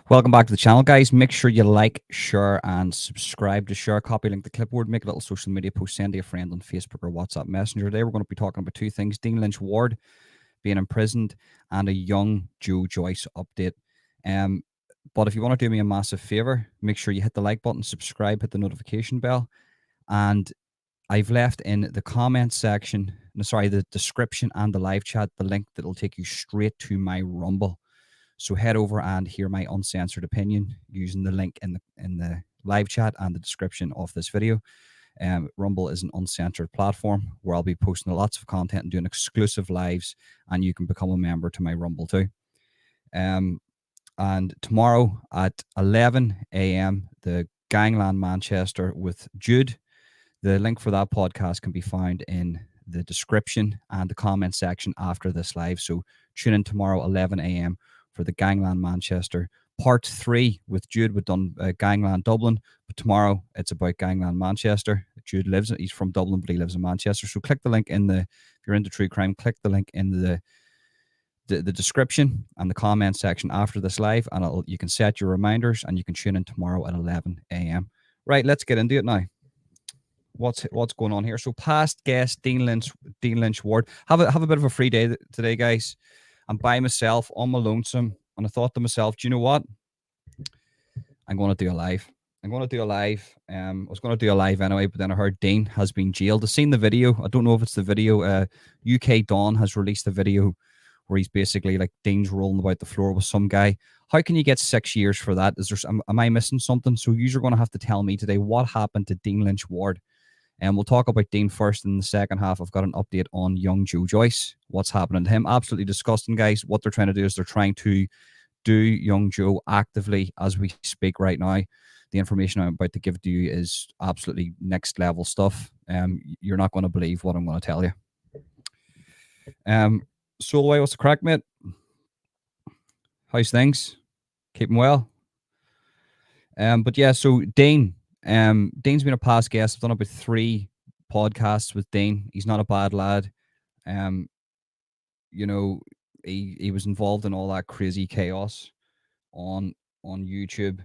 Welcome back to the channel, guys. Make sure you like, share, and subscribe to share. Copy link the clipboard, make a little social media post, send to a friend on Facebook or WhatsApp Messenger. Today, we're going to be talking about two things: Dean Lynch Ward being imprisoned and a young Joe Joyce update. But if you want to do me a massive favor, make sure you hit the like button, subscribe, hit the notification bell. And I've left in the comment section, the description and the live chat, the link that will take you straight to my Rumble. So head over and hear my uncensored opinion using the link in the live chat and the description of this video. Rumble is an uncensored platform where I'll be posting lots of content and doing exclusive lives, and you can become a member to my Rumble too. And tomorrow at 11 a.m., the Gangland Manchester with Jude. The link for that podcast can be found in the description and the comment section after this live. So tune in tomorrow, 11 a.m. for the Gangland Manchester part 3 with Jude. We've done Gangland Dublin, but tomorrow it's about Gangland Manchester. Jude he's from Dublin, but he lives in Manchester. So click the link if you're into true crime, click the link in the description and the comment section after this live, and you can set your reminders and you can tune in tomorrow at 11 a.m. Right, let's get into it now. What's going on here? So past guest Dean Lynch Ward. Have a bit of a free day today, guys. I'm by myself on my lonesome, and I thought to myself, do you know what? I'm going to do a live. I was going to do a live anyway, but then I heard Dean has been jailed. I've seen the video. I don't know if it's the video. UK Dawn has released a video where he's basically like Dean's rolling about the floor with some guy. How can you get 6 years for that? Am I missing something? So you're going to have to tell me today what happened to Dean Lynch Ward. And we'll talk about Dean first. In the second half, I've got an update on young Joe Joyce. What's happening to him? Absolutely disgusting, guys. What they're trying to do is they're trying to do young Joe actively as we speak right now. The information I'm about to give to you is absolutely next level stuff. You're not going to believe what I'm going to tell you. Solway, what's the crack, mate? How's things? Keeping well? But yeah, so Dean. Dean's been a past guest. I've done about 3 podcasts with Dean. He's not a bad lad. You know, he was involved in all that crazy chaos on YouTube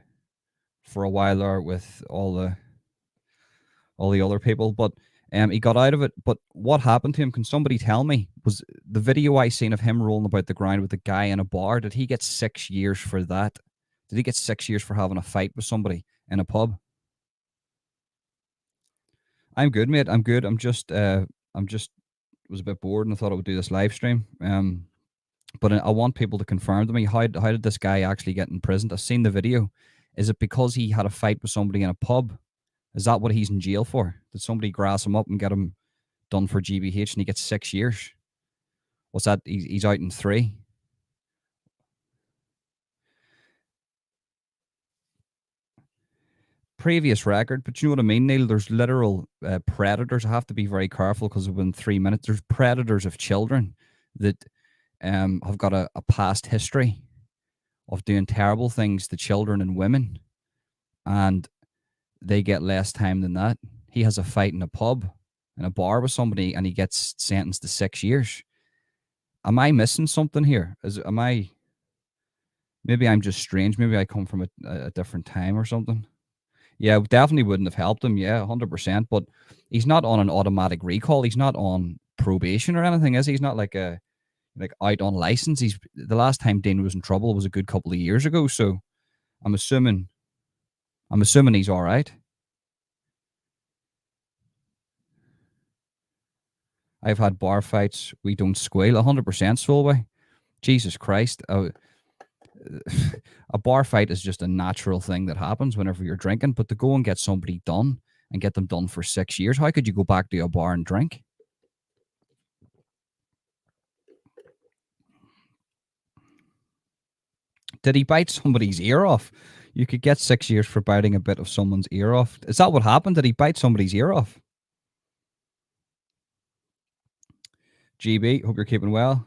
for a while there with all the other people. But he got out of it. But what happened to him? Can somebody tell me? Was the video I seen of him rolling about the ground with a guy in a bar? Did he get 6 years for that? Did he get 6 years for having a fight with somebody in a pub? I'm good, mate. I'm good. I'm just was a bit bored and I thought I would do this live stream. But I want people to confirm to me how did this guy actually get imprisoned? I've seen the video. Is it because he had a fight with somebody in a pub? Is that what he's in jail for? Did somebody grass him up and get him done for GBH and he gets 6 years? What's that? He's out in 3. Previous record, but you know what I mean, Neil? There's literal predators. I have to be very careful because within 3 minutes, there's predators of children that have got a past history of doing terrible things to children and women, and they get less time than that. He has a fight in a pub, in a bar with somebody, and he gets sentenced to 6 years. Am I missing something here? Maybe I'm just strange. Maybe I come from a different time or something. Yeah, definitely wouldn't have helped him. Yeah, 100%. But he's not on an automatic recall. He's not on probation or anything, is he? He's not like out on license. The last time Dean was in trouble was a good couple of years ago. So I'm assuming he's all right. I've had bar fights. We don't squeal. 100%, Solway. Jesus Christ. A bar fight is just a natural thing that happens whenever you're drinking, but to go and get somebody done and get them done for 6 years, how could you go back to a bar and drink? Did he bite somebody's ear off? You could get 6 years for biting a bit of someone's ear off. Is that what happened? Did he bite somebody's ear off? GB, hope you're keeping well.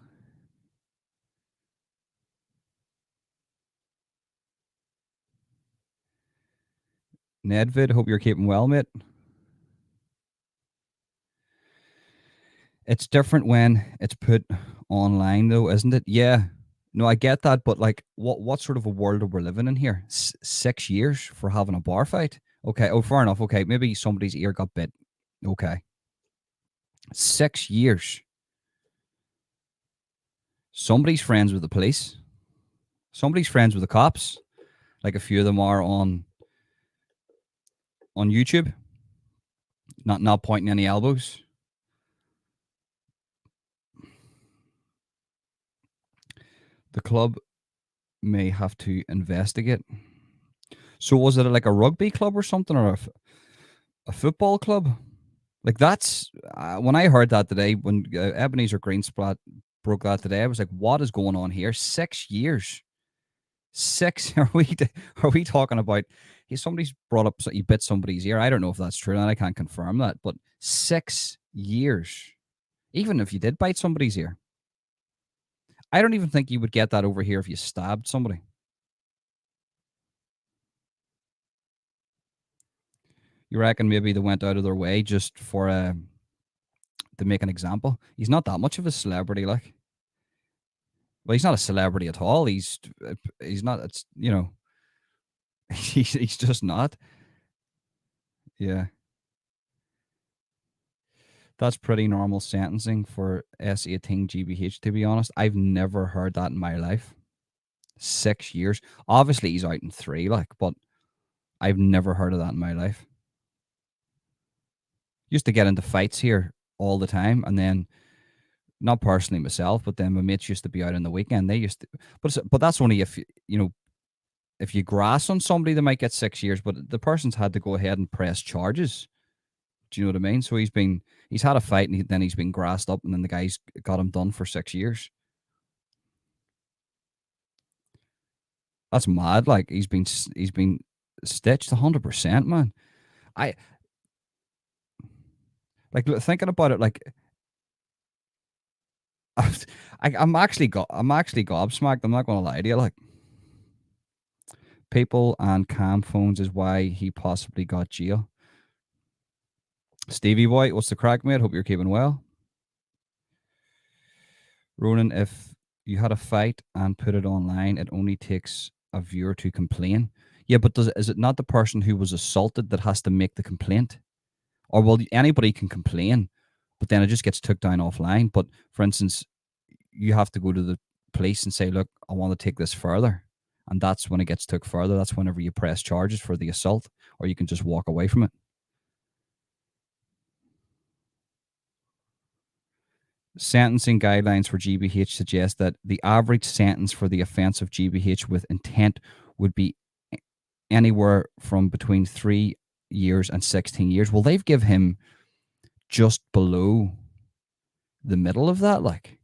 Nedvid, hope you're keeping well, mate. It's different when it's put online, though, isn't it? Yeah. No, I get that, but like, what sort of a world are we living in here? 6 years for having a bar fight? Okay, oh, fair enough. Okay, maybe somebody's ear got bit. Okay, 6 years. Somebody's friends with the police. Somebody's friends with the cops. Like a few of them are on YouTube. Not pointing any elbows. The club may have to investigate. So was it like a rugby club or something, or a football club? Like that's when I heard that today, when Ebenezer Greensplat broke that today, I was like, "What is going on here? 6 years, six? Are we talking about? Somebody's brought up he bit somebody's ear. I don't know if that's true, and I can't confirm that. But 6 years, even if you did bite somebody's ear, I don't even think you would get that over here if you stabbed somebody. You reckon maybe they went out of their way just for to make an example? He's not that much of a celebrity, like. Well, he's not a celebrity at all. He's not. It's he's just not. Yeah, that's pretty normal sentencing for S18 GBH. To be honest, I've never heard that in my life. 6 years. Obviously, he's out in 3, like, but I've never heard of that in my life. Used to get into fights here all the time, and then not personally myself, but then my mates used to be out on the weekend. They used to, but that's only if if you grass on somebody, they might get 6 years. But the person's had to go ahead and press charges. Do you know what I mean? So he's had a fight, and then he's been grassed up, and then the guy's got him done for 6 years. That's mad. Like he's been stitched 100%, man. I like thinking about it. Like I'm actually gobsmacked. I'm not going to lie to you. Like people and cam phones is why he possibly got jail. Stevie boy, what's the crack, mate? Hope you're keeping well. Ronan, if you had a fight and put it online, it only takes a viewer to complain. Yeah, but is it not the person who was assaulted that has to make the complaint? Or well, anybody can complain, but then it just gets took down offline. But for instance, you have to go to the police and say, look, I want to take this further. And that's when it gets took further. That's whenever you press charges for the assault, or you can just walk away from it. Sentencing guidelines for GBH suggest that the average sentence for the offence of GBH with intent would be anywhere from between 3 years and 16 years. Well, they've give him just below the middle of that, like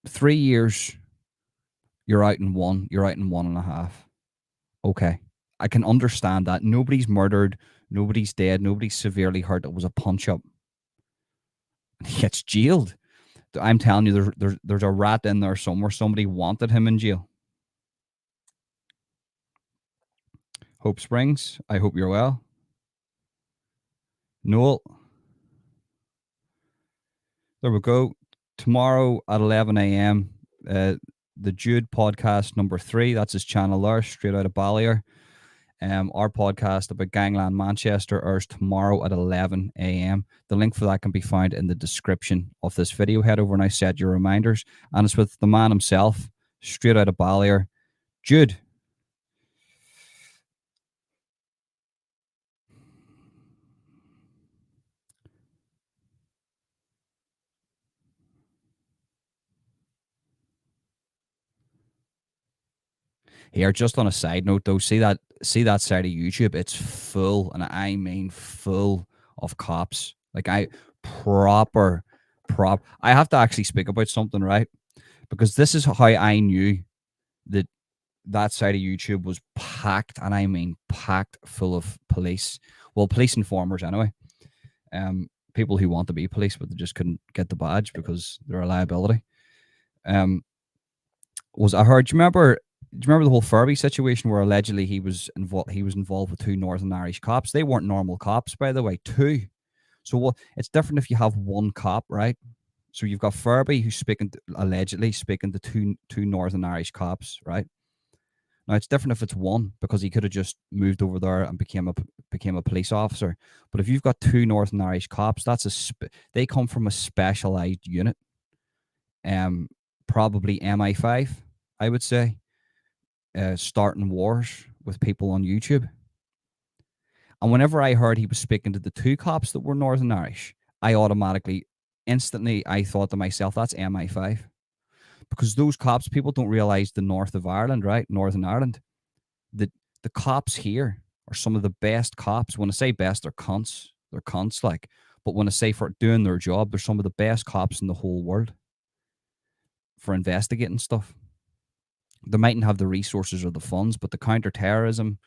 3 years, you're out in 1.5. Okay. I can understand that. Nobody's murdered, nobody's dead, nobody's severely hurt. It was a punch up. He gets jailed. I'm telling you, there's a rat in there somewhere. Somebody wanted him in jail. Hope Springs, I hope you're well. Noel, there we go. Tomorrow at 11 a.m., the Jude podcast number 3. That's his channel there, straight out of Ballier. Our podcast about Gangland Manchester airs tomorrow at 11 a.m. The link for that can be found in the description of this video. Head over and I set your reminders. And it's with the man himself, straight out of Ballier, Jude. Here, just on a side note though, see that side of YouTube? It's full, and I mean full of cops. Like I have to actually speak about something, right? Because this is how I knew that side of YouTube was packed, and I mean packed full of police. Well, police informers anyway. People who want to be police, but they just couldn't get the badge because they're a liability. Was I heard? Do you remember the whole Furby situation where allegedly he was involved with 2 Northern Irish cops? They weren't normal cops, by the way. 2. So it's different if you have 1 cop, right? So you've got Furby who's allegedly speaking to two Northern Irish cops, right? Now it's different if it's one because he could have just moved over there and became a police officer. But if you've got two Northern Irish cops, they come from a specialized unit, um, probably MI5, I would say, starting wars with people on YouTube. And whenever I heard he was speaking to the two cops that were Northern Irish, I instantly, I thought to myself, that's MI5. Because those cops, people don't realize the north of Ireland, right? Northern Ireland. The cops here are some of the best cops. When I say best, they're cunts. They're cunts, like. But when I say for doing their job, they're some of the best cops in the whole world for investigating stuff. They mightn't have the resources or the funds, but the counterterrorism,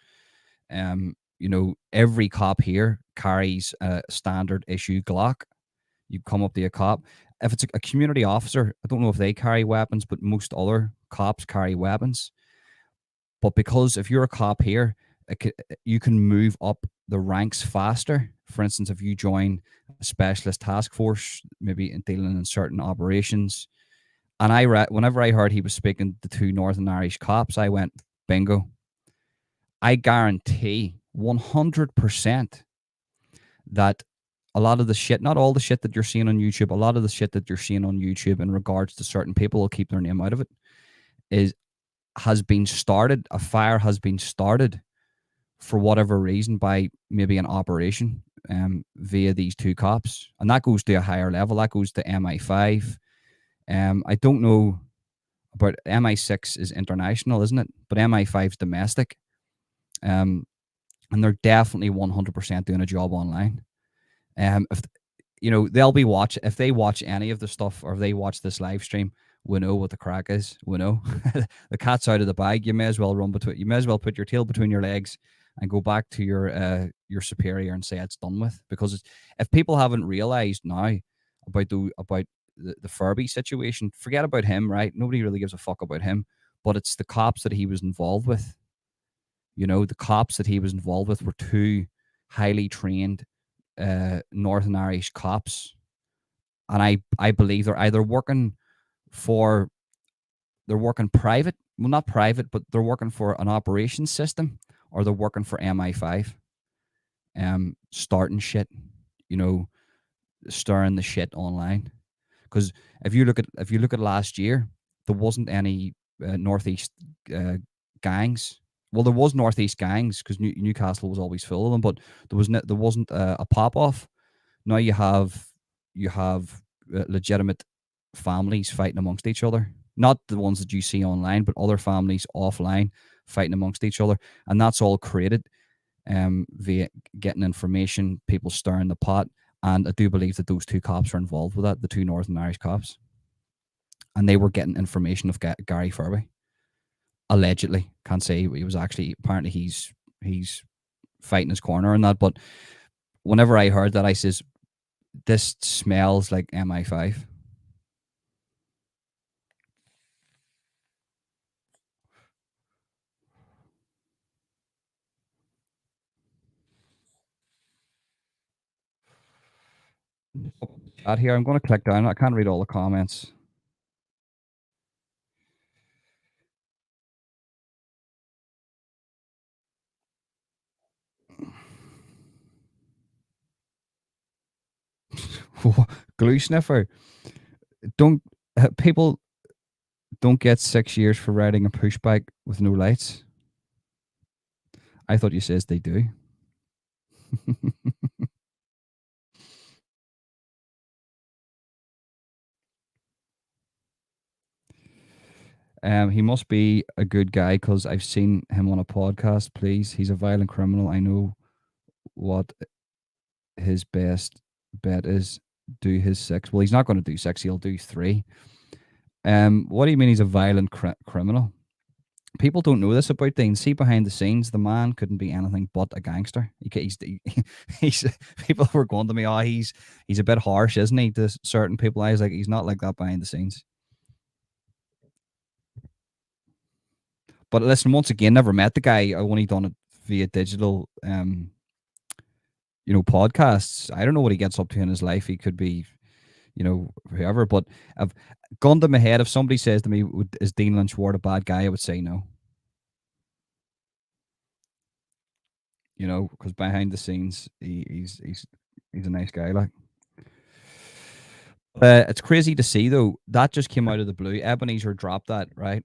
every cop here carries a standard issue Glock. You come up to a cop. If it's a community officer, I don't know if they carry weapons, but most other cops carry weapons. But because if you're a cop here, you can move up the ranks faster. For instance, if you join a specialist task force, maybe in dealing in certain operations. And whenever I heard he was speaking to two Northern Irish cops, I went, bingo. I guarantee 100% that a lot of the shit, not all the shit that you're seeing on YouTube, a lot of the shit that you're seeing on YouTube in regards to certain people, will keep their name out of it, has been started. A fire has been started for whatever reason by maybe an operation via these two cops. And that goes to a higher level. That goes to MI5. I don't know about MI6 is international, isn't it? But MI5 is domestic. And they're definitely 100% doing a job online. If they'll be if they watch any of the stuff or if they watch this live stream, we know what the crack is. We know the cat's out of the bag. You may as well you may as well put your tail between your legs and go back to your superior and say it's done with. Because if people haven't realized now about the Furby situation, forget about him, right? Nobody really gives a fuck about him. But it's the cops that he was involved with. The cops that he was involved with were two highly trained Northern Irish cops, and I believe they're either working private, well, not private, but they're working for an operations system, or they're working for MI5, starting shit, stirring the shit online. Because if you look at last year, there wasn't any northeast gangs. Well, there was northeast gangs because Newcastle was always full of them, but there wasn't a pop off. Now you have legitimate families fighting amongst each other, not the ones that you see online, but other families offline fighting amongst each other, and that's all created via getting information, people stirring the pot, and I do believe that those two cops are involved with that, the two Northern Irish cops, and they were getting information of Gary Furby. Allegedly, can't say he was actually. Apparently, he's fighting his corner and that. But whenever I heard that, I says, "This smells like MI5." Out here, I'm going to click down. I can't read all the comments. Glue sniffer. People don't get 6 years for riding a push bike with no lights? I thought you says they do. He must be a good guy because I've seen him on a podcast. Please, he's a violent criminal. I know what his best bet is. Do his 6. Well, he's not going to do 6. He'll do 3. What do you mean he's a violent criminal? People don't know this about Dean. See, behind the scenes, the man couldn't be anything but a gangster. He's people were going to me, oh, he's a bit harsh, isn't he, to certain people. I was like, he's not like that behind the scenes. But listen, once again, never met the guy. I only done it via digital, podcasts. I don't know what he gets up to in his life. He could be whoever. But I've gone to my head. If somebody says to me, "Is Dean Lynch Ward a bad guy?" I would say no. Because behind the scenes, he's a nice guy. Like, it's crazy to see though. That just came out of the blue. Ebenezer dropped that, right?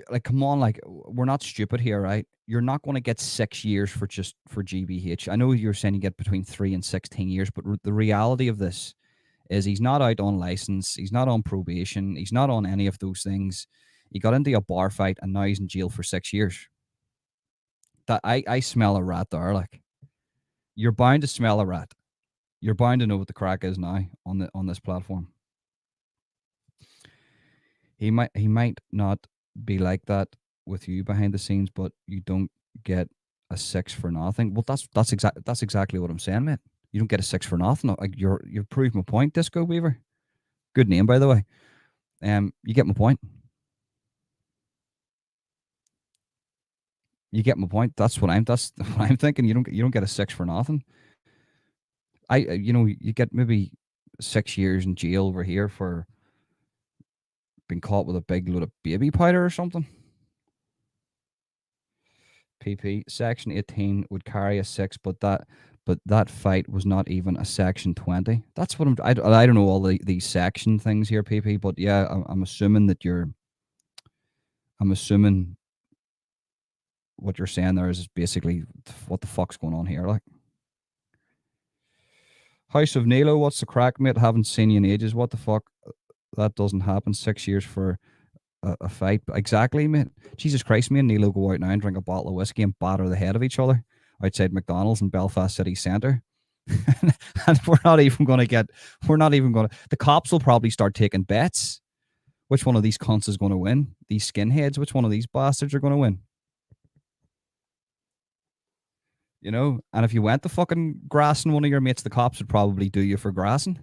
Like, come on, like, we're not stupid here, right? You're not going to get 6 years for GBH. I know you're saying you get between 3 and 16 years, but the reality of this is he's not out on license, he's not on probation, he's not on any of those things. He got into a bar fight and now he's in jail for 6 years. That I smell a rat there. Like, you're bound to smell a rat. You're bound to know what the crack is now on this platform. He might not be like that with you behind the scenes, but you don't get a six for nothing. Well, that's exactly what I'm saying, mate. You don't get a six for nothing. Like, you've proved my point, Disco Weaver. Good name, by the way. You get my point. You get my point. That's what I'm thinking. You don't get a six for nothing. You get maybe 6 years in jail over here for being caught with a big load of baby powder or something. PP Section 18 would carry a six, but that fight was not even a Section 20. That's what I don't know all these section things here, PP. But yeah, I'm assuming that I'm assuming what you're saying there is basically what the fuck's going on here, like. House of Nilo, what's the crack, mate? Haven't seen you in ages. What the fuck? That doesn't happen. 6 years for a fight. Exactly, mate. Jesus Christ, me and Nilo go out now and drink a bottle of whiskey and batter the head of each other outside McDonald's in Belfast city centre. And we're not even going to, the cops will probably start taking bets. Which one of these cunts is going to win? These skinheads, which one of these bastards are going to win? And if you went to fucking grassing one of your mates, the cops would probably do you for grassing.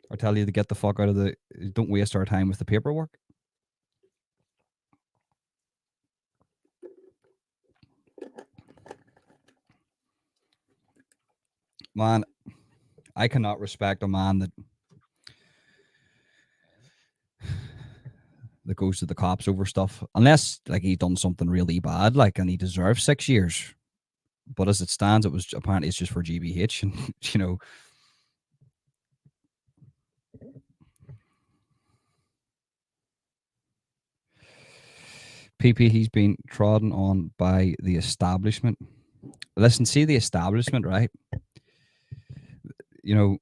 Or tell you to get the fuck out of don't waste our time with the paperwork. Man, I cannot respect a man that goes to the cops over stuff, unless like he done something really bad, like, and he deserves 6 years. But as it stands, it was apparently it's just for GBH, and PP, he's been trodden on by the establishment. Listen, see the establishment, right? You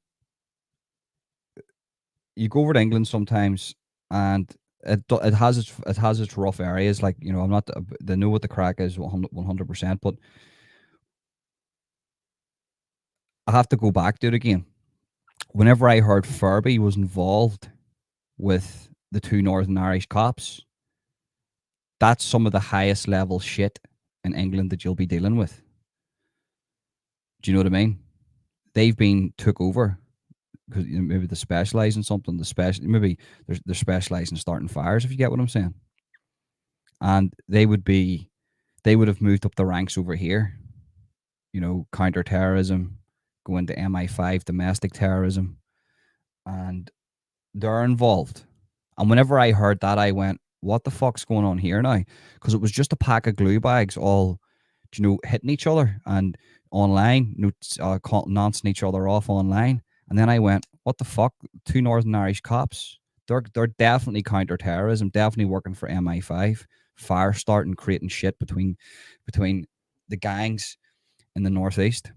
go over to England sometimes, and it has its rough areas. Like, I'm not. They know what the crack is 100%, but I have to go back to it again. Whenever I heard Furby was involved with the two Northern Irish cops, that's some of the highest level shit in England that you'll be dealing with. Do you know what I mean? They've been took over because maybe they specialize in something. Maybe they're specializing in starting fires. If you get what I'm saying, and they would have moved up the ranks over here. Counter-terrorism, go into MI5, domestic terrorism, and they're involved. And whenever I heard that, I went, what the fuck's going on here now? Because it was just a pack of glue bags all, hitting each other and online, nonceing each other off online. And then I went, what the fuck? Two Northern Irish cops. They're definitely counter-terrorism, definitely working for MI5, fire starting, creating shit between the gangs in the northeast.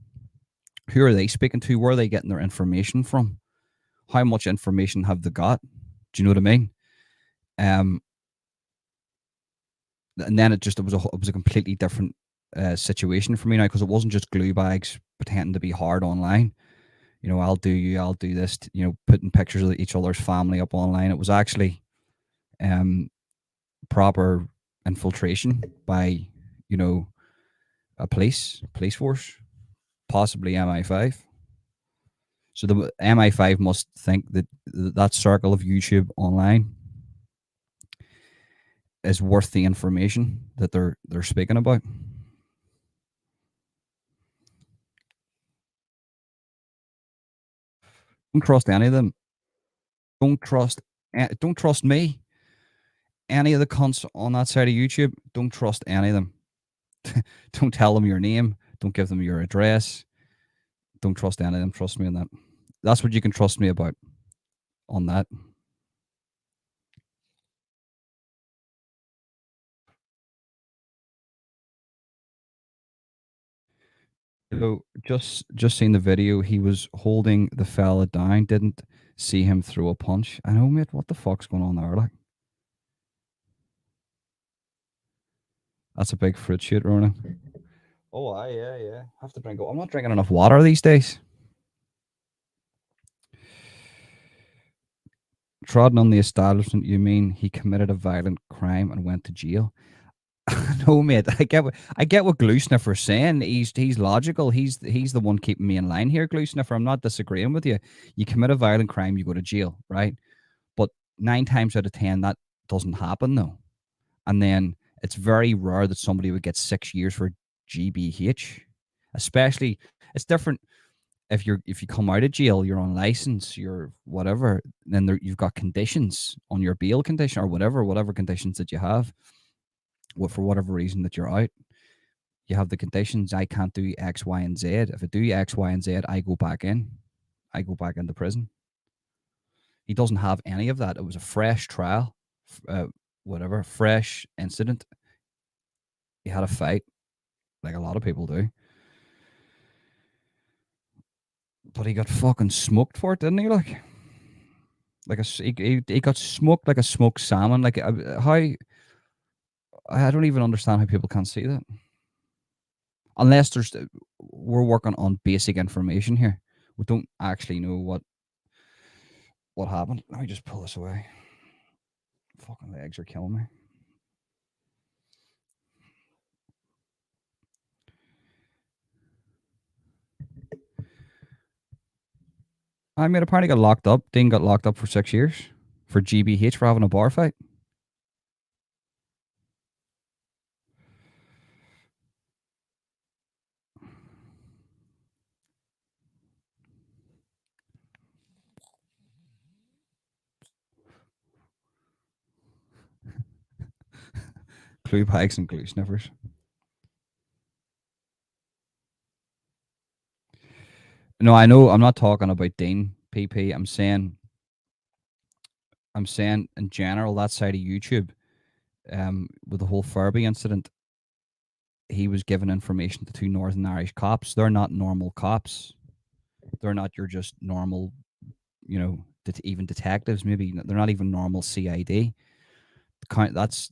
Who are they speaking to? Where are they getting their information from? How much information have they got? Do you know what I mean? And then it was a completely different situation for me now, because it wasn't just glue bags pretending to be hard online. I'll do you, I'll do this. Putting pictures of each other's family up online. It was actually proper infiltration by a police force, possibly MI5. So the MI5 must think that circle of YouTube online is worth the information that they're speaking about. Don't trust any of them. Don't trust me. Any of the cunts on that side of YouTube, don't trust any of them. Don't tell them your name. Don't give them your address. Don't trust any of them. Trust me on that. That's what you can trust me about on that. So just seen the video. He was holding the fella down. Didn't see him throw a punch. I know, mate. What the fuck's going on there? Like, that's a big fruit shoot, Ronan. Oh, yeah. Have to drink. I'm not drinking enough water these days. Trodden on the establishment. You mean he committed a violent crime and went to jail? No, mate. I get what Glue Sniffer's saying. He's logical. He's the one keeping me in line here, Glue Sniffer. I'm not disagreeing with you. You commit a violent crime, you go to jail, right? But 9 times out of 10, that doesn't happen though. And then it's very rare that somebody would get 6 years for GBH. Especially, it's different if you come out of jail, you're on license, you're whatever. Then you've got conditions on your bail condition or whatever conditions that you have. For whatever reason that you're out, you have the conditions. I can't do X, Y, and Z. If I do X, Y, and Z, I go back in. I go back into prison. He doesn't have any of that. It was a fresh trial, fresh incident. He had a fight, like a lot of people do. But he got fucking smoked for it, didn't he? He got smoked like a smoked salmon. Like how I don't even understand how people can't see that. Unless we're working on basic information here. We don't actually know what happened. Let me just pull this away. Fucking legs are killing me. I mean, apparently got locked up. Dean got locked up for 6 years for GBH for having a bar fight. Clue pikes and glue sniffers. No, I know. I'm not talking about Dean PP. I'm saying in general that side of YouTube, with the whole Furby incident, he was given information to two Northern Irish cops. They're not normal cops. They're not your just normal, even detectives. Maybe they're not even normal CID.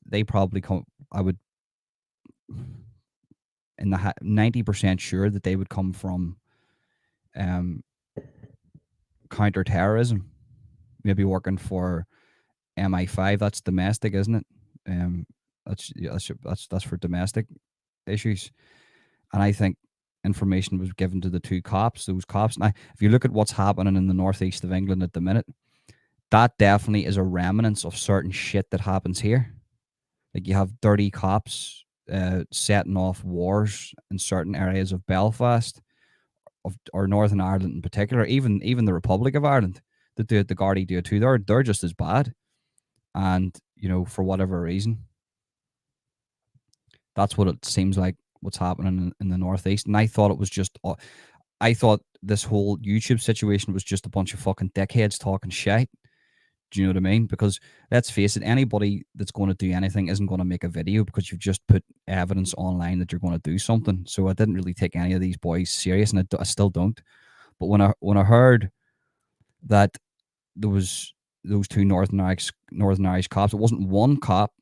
They probably come. I would in the 90% sure that they would come from counter-terrorism, maybe working for MI5. That's domestic, isn't it? That's for domestic issues. And I think information was given to the two cops. Those cops. Now, if you look at what's happening in the northeast of England at the minute, that definitely is a remnant of certain shit that happens here. Like you have dirty cops setting off wars in certain areas of Belfast, or Northern Ireland in particular, even the Republic of Ireland. The Gardaí do it too. They're just as bad, and for whatever reason, that's what it seems like. What's happening in the northeast, and I thought it was just. I thought this whole YouTube situation was just a bunch of fucking dickheads talking shit. Do you know what I mean? Because let's face it, anybody that's going to do anything isn't going to make a video because you've just put evidence online that you're going to do something. So I didn't really take any of these boys serious, and I still don't. But when I heard that there was those two Northern Irish cops, it wasn't one cop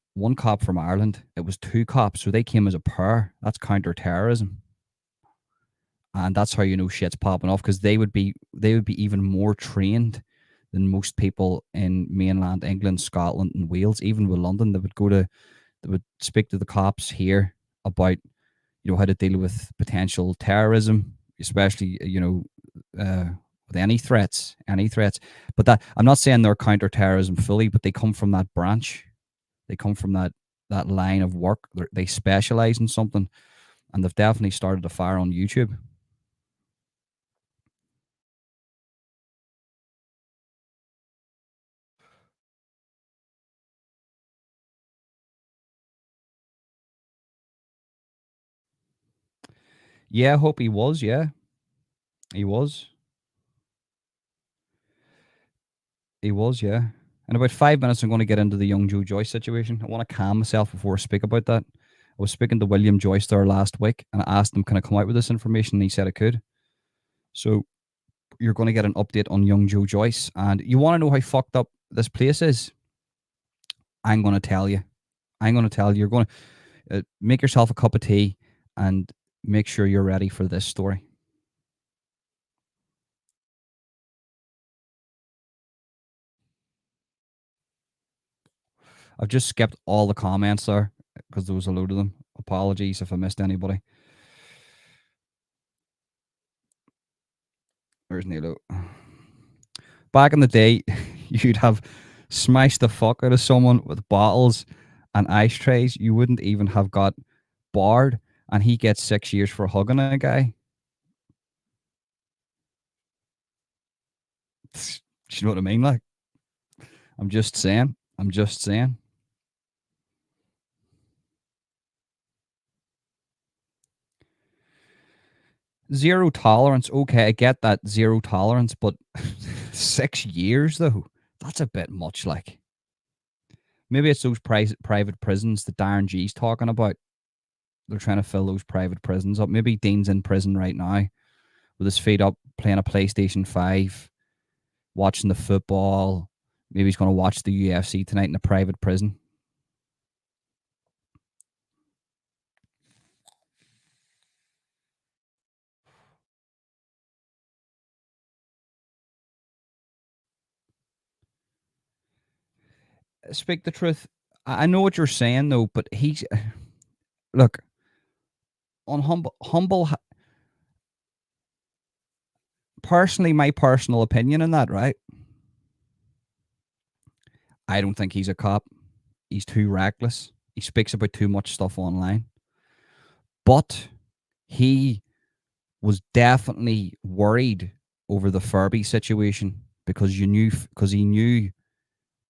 from Ireland. It was two cops, so they came as a pair. That's counter-terrorism, and that's how you know shit's popping off, because they would be even more trained than most people in mainland England, Scotland, and Wales. Even with London, they would speak to the cops here about how to deal with potential terrorism, especially with any threats. But that, I'm not saying they're counter-terrorism fully, but they come from that branch. They come from that line of work. They specialize in something, and they've definitely started a fire on YouTube. Yeah, I hope he was. Yeah, he was. He was. Yeah. In about 5 minutes, I'm going to get into the young Joe Joyce situation. I want to calm myself before I speak about that. I was speaking to William Joyce there last week, and I asked him, "Can I come out with this information?" And he said I could. So you're going to get an update on young Joe Joyce, and you want to know how fucked up this place is. I'm going to tell you. I'm going to tell you. You're going to make yourself a cup of tea and make sure you're ready for this story. I've just skipped all the comments there because there was a load of them. Apologies if I missed anybody. There's Nilo. Back in the day, you'd have smashed the fuck out of someone with bottles and ashtrays. You wouldn't even have got barred, and he gets 6 years for hugging a guy. Do you know what I mean? Like, I'm just saying. I'm just saying. Zero tolerance. Okay, I get that zero tolerance, but 6 years though, that's a bit much. Like, maybe it's those private prisons that Darren G's talking about. They're trying to fill those private prisons up. Maybe Dean's in prison right now with his feet up, playing a PlayStation 5, watching the football. Maybe he's going to watch the UFC tonight in a private prison. Speak the truth. I know what you're saying though, but he's look on humble. Personally, my personal opinion in that, right? I don't think he's a cop. He's too reckless. He speaks about too much stuff online. But he was definitely worried over the Furby situation because he knew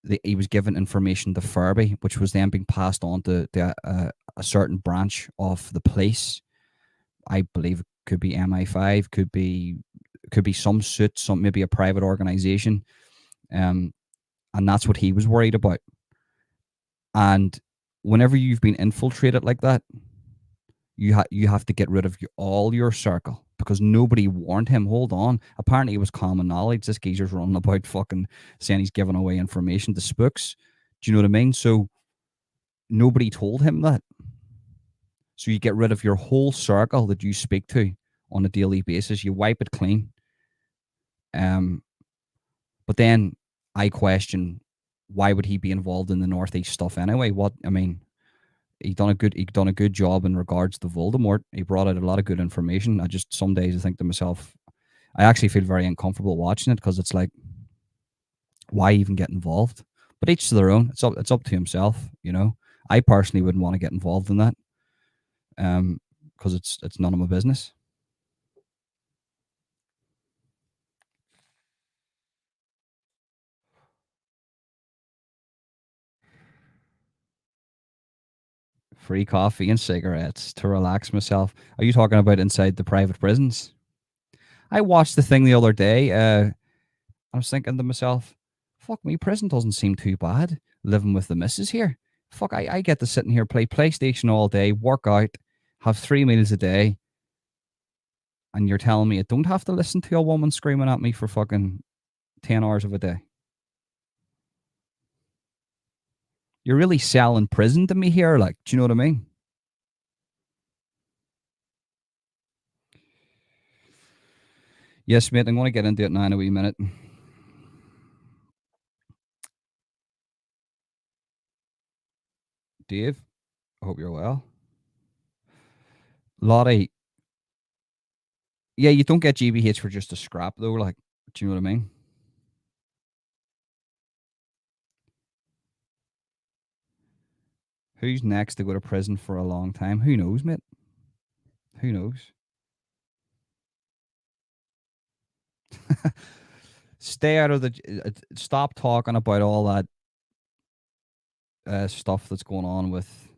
that he was given information to Furby, which was then being passed on to a certain branch of the police. I believe it could be MI5, could be some suit, some maybe a private organization, and that's what he was worried about. And whenever you've been infiltrated like that, you have to get rid of all your circle because nobody warned him. Hold on. Apparently, it was common knowledge. This geezer's running about fucking saying he's giving away information to spooks. Do you know what I mean? So nobody told him that. So you get rid of your whole circle that you speak to on a daily basis. You wipe it clean. Um, but then I question why would he be involved in the Northeast stuff anyway? What I mean, he done a good job in regards to Voldemort. He brought out a lot of good information. I just some days I think to myself, I actually feel very uncomfortable watching it because it's like, why even get involved? But each to their own. It's up to himself, you know. I personally wouldn't want to get involved in that, because it's none of my business. Free coffee and cigarettes to relax myself. Are you talking about inside the private prisons? I watched the thing the other day. I was thinking to myself, fuck me, prison doesn't seem too bad living with the missus here. Fuck, I get to sit in here, play PlayStation all day, work out, have 3 meals a day, and you're telling me I don't have to listen to a woman screaming at me for fucking 10 hours of a day. You're really selling prison to me here, like, do you know what I mean? Yes, mate, I'm going to get into it now in a wee minute. Dave, I hope you're well. Lottie, yeah, you don't get GBH for just a scrap, though, like, do you know what I mean? Who's next to go to prison for a long time? Who knows, mate? Who knows? Stay out of the. Stop talking about all that stuff that's going on with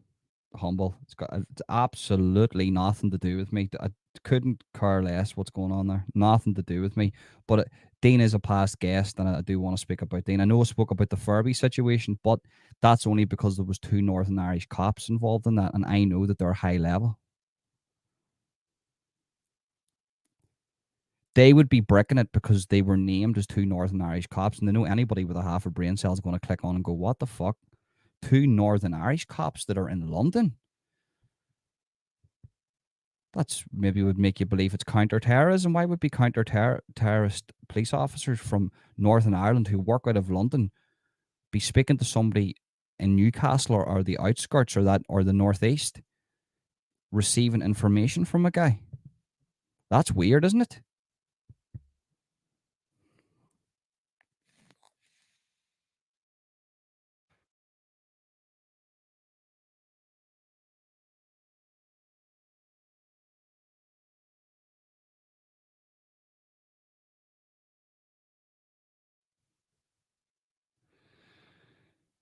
humble. It's absolutely nothing to do with me. I couldn't care less what's going on there. Nothing to do with me. But Dean is a past guest, and I do want to speak about Dean. I know I spoke about the Furby situation, but that's only because there was two Northern Irish cops involved in that, and I know that they're high level. They would be bricking it because they were named as two Northern Irish cops, and they know anybody with a half a brain cell is going to click on and go, "What the fuck? Two Northern Irish cops that are in London?" That's maybe would make you believe it's counter-terrorism. Why would be counter-terrorist police officers from Northern Ireland who work out of London be speaking to somebody in Newcastle or the outskirts or the northeast, receiving information from a guy? That's weird, isn't it?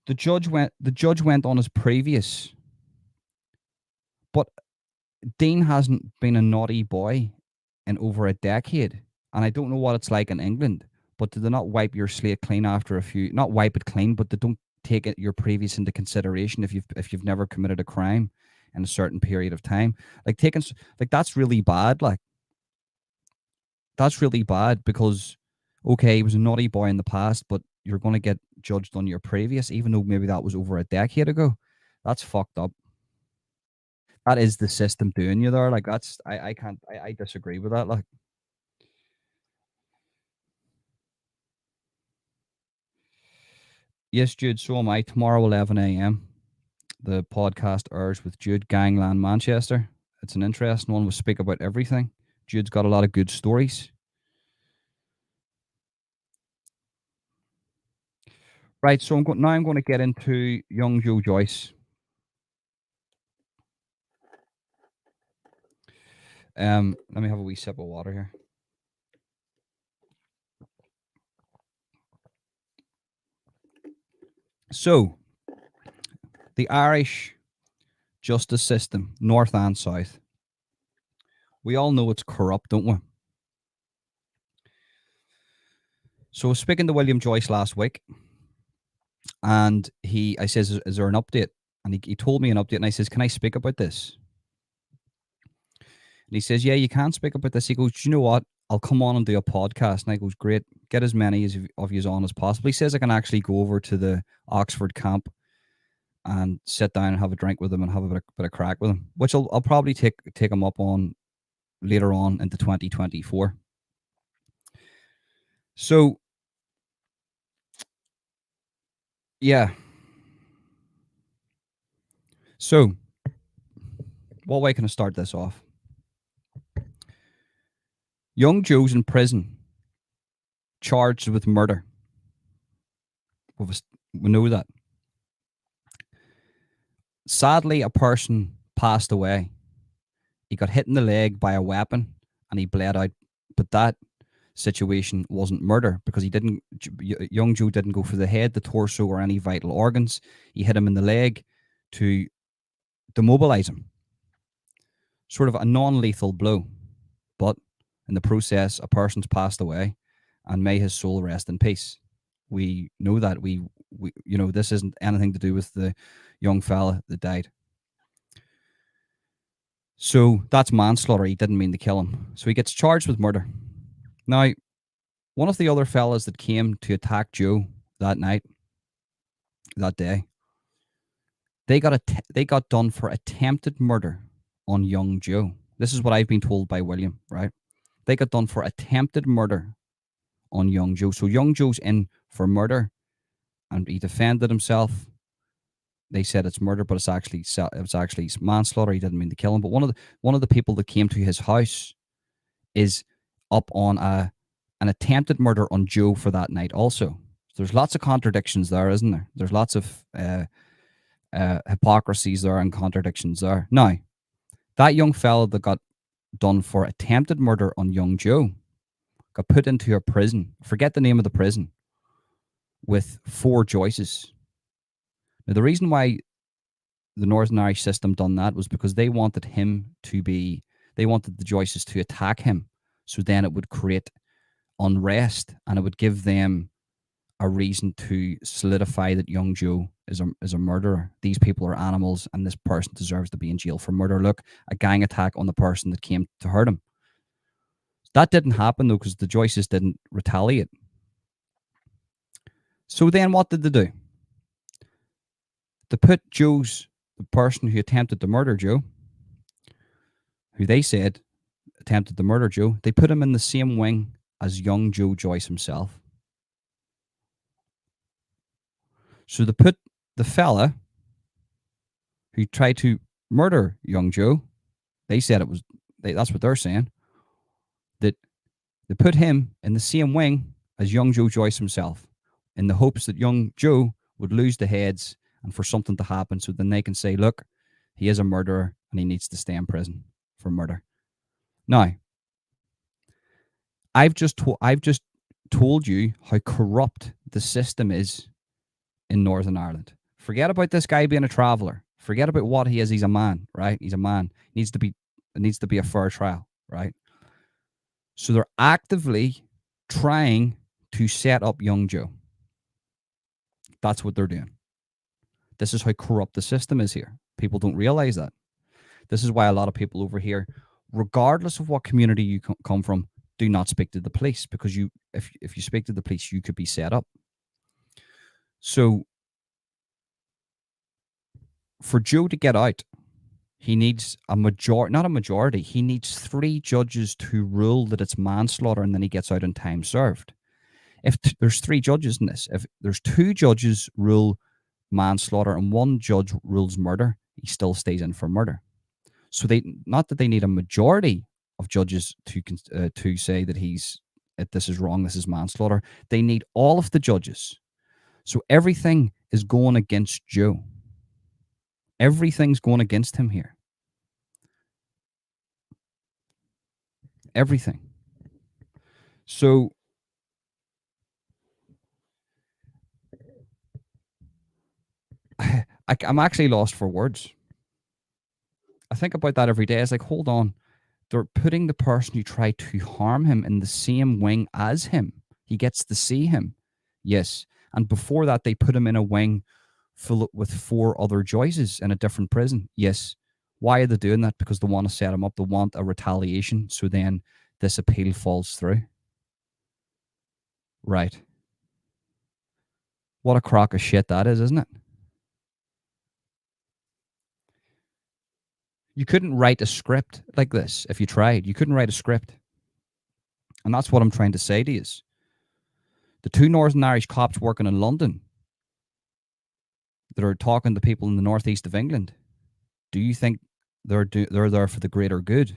The judge went on his previous, but Dean hasn't been a naughty boy in over a decade, and I don't know what it's like in England. But do they not wipe your slate clean after a few? Not wipe it clean, but they don't take your previous into consideration if you've never committed a crime in a certain period of time. Like taking like that's really bad. Like that's really bad because okay, he was a naughty boy in the past, but you're going to get judged on your previous, even though maybe that was over a decade ago. That's fucked up. That is the system doing you there. Like that's I can't I disagree with that. Like yes, Jude, so am I. Tomorrow 11 a.m. The podcast airs with Jude, Gangland, Manchester. It's an interesting one. We speak about everything. Jude's got a lot of good stories. Right, so now I'm going to get into young Joe Joyce. Let me have a wee sip of water here. So, the Irish justice system, north and south, we all know it's corrupt, don't we? So, I was speaking to William Joyce last week, and I says, "Is there an update?" And he told me an update, and I says, "Can I speak about this?" And he says, "Yeah, you can speak about this." He goes, "Do you know what? I'll come on and do a podcast." And I goes, "Great, get as many of you on as possible." He says I can actually go over to the Oxford camp and sit down and have a drink with him and have a bit of crack with him, which I'll probably take him up on later on into 2024. So yeah. So what way can I start this off? Young Joe's in prison, charged with murder. We know that. Sadly, a person passed away. He got hit in the leg by a weapon and he bled out. But that situation wasn't murder because he didn't. Young Joe didn't go for the head, the torso, or any vital organs. He hit him in the leg to demobilize him. Sort of a non-lethal blow, but in the process, a person's passed away, and may his soul rest in peace. We know that we this isn't anything to do with the young fella that died. So that's manslaughter. He didn't mean to kill him. So he gets charged with murder. Now, one of the other fellas that came to attack Joe that night, that day, they got done for attempted murder on young Joe. This is what I've been told by William, right? They got done for attempted murder on young Joe. So young Joe's in for murder and he defended himself. They said it's murder, but it's actually manslaughter. He didn't mean to kill him. But one of the people that came to his house is up on an attempted murder on Joe for that night also. There's lots of contradictions there, isn't there? There's lots of hypocrisies there and contradictions there. Now, that young fella that got done for attempted murder on young Joe got put into a prison. Forget the name of the prison. With 4 Joyces. Now, the reason why the Northern Irish system done that was because they wanted him to be, they wanted the Joyces to attack him. So then it would create unrest and it would give them a reason to solidify that young Joe is a murderer. These people are animals and this person deserves to be in jail for murder. Look, a gang attack on the person that came to hurt him. That didn't happen though because the Joyces didn't retaliate. So then what did they do? They put the person who attempted to murder Joe, who they said attempted to murder Joe, they put him in the same wing as young Joe Joyce himself. So they put the fella who tried to murder young Joe, they said it was, that's what they're saying, that they put him in the same wing as young Joe Joyce himself in the hopes that young Joe would lose the heads and for something to happen so then they can say, look, he is a murderer and he needs to stay in prison for murder. Now, I've just told you how corrupt the system is in Northern Ireland. Forget about this guy being a traveller. Forget about what he is. He's a man, right? He's a man. It needs to be a fair trial, right? So they're actively trying to set up young Joe. That's what they're doing. This is how corrupt the system is here. People don't realize that. This is why a lot of people over here, regardless of what community you come from, do not speak to the police because if you speak to the police, you could be set up. So for Joe to get out, he needs not a majority. He needs 3 judges to rule that it's manslaughter, and then he gets out in time served. If there's 3 judges in this, if there's 2 judges rule manslaughter and 1 judge rules murder, he still stays in for murder. So not that they need a majority of judges to say that this is wrong, this is manslaughter. They need all of the judges. So everything is going against Joe. Everything's going against him here. Everything. So I'm actually lost for words. I think about that every day. It's like, hold on. They're putting the person who tried to harm him in the same wing as him. He gets to see him. Yes. And before that, they put him in a wing full with 4 other Joyces in a different prison. Yes. Why are they doing that? Because they want to set him up. They want a retaliation. So then this appeal falls through. Right. What a crock of shit that is, isn't it? You couldn't write a script like this if you tried. You couldn't write a script. And that's what I'm trying to say to you. The 2 Northern Irish cops working in London that are talking to people in the northeast of England, do you think they're there for the greater good?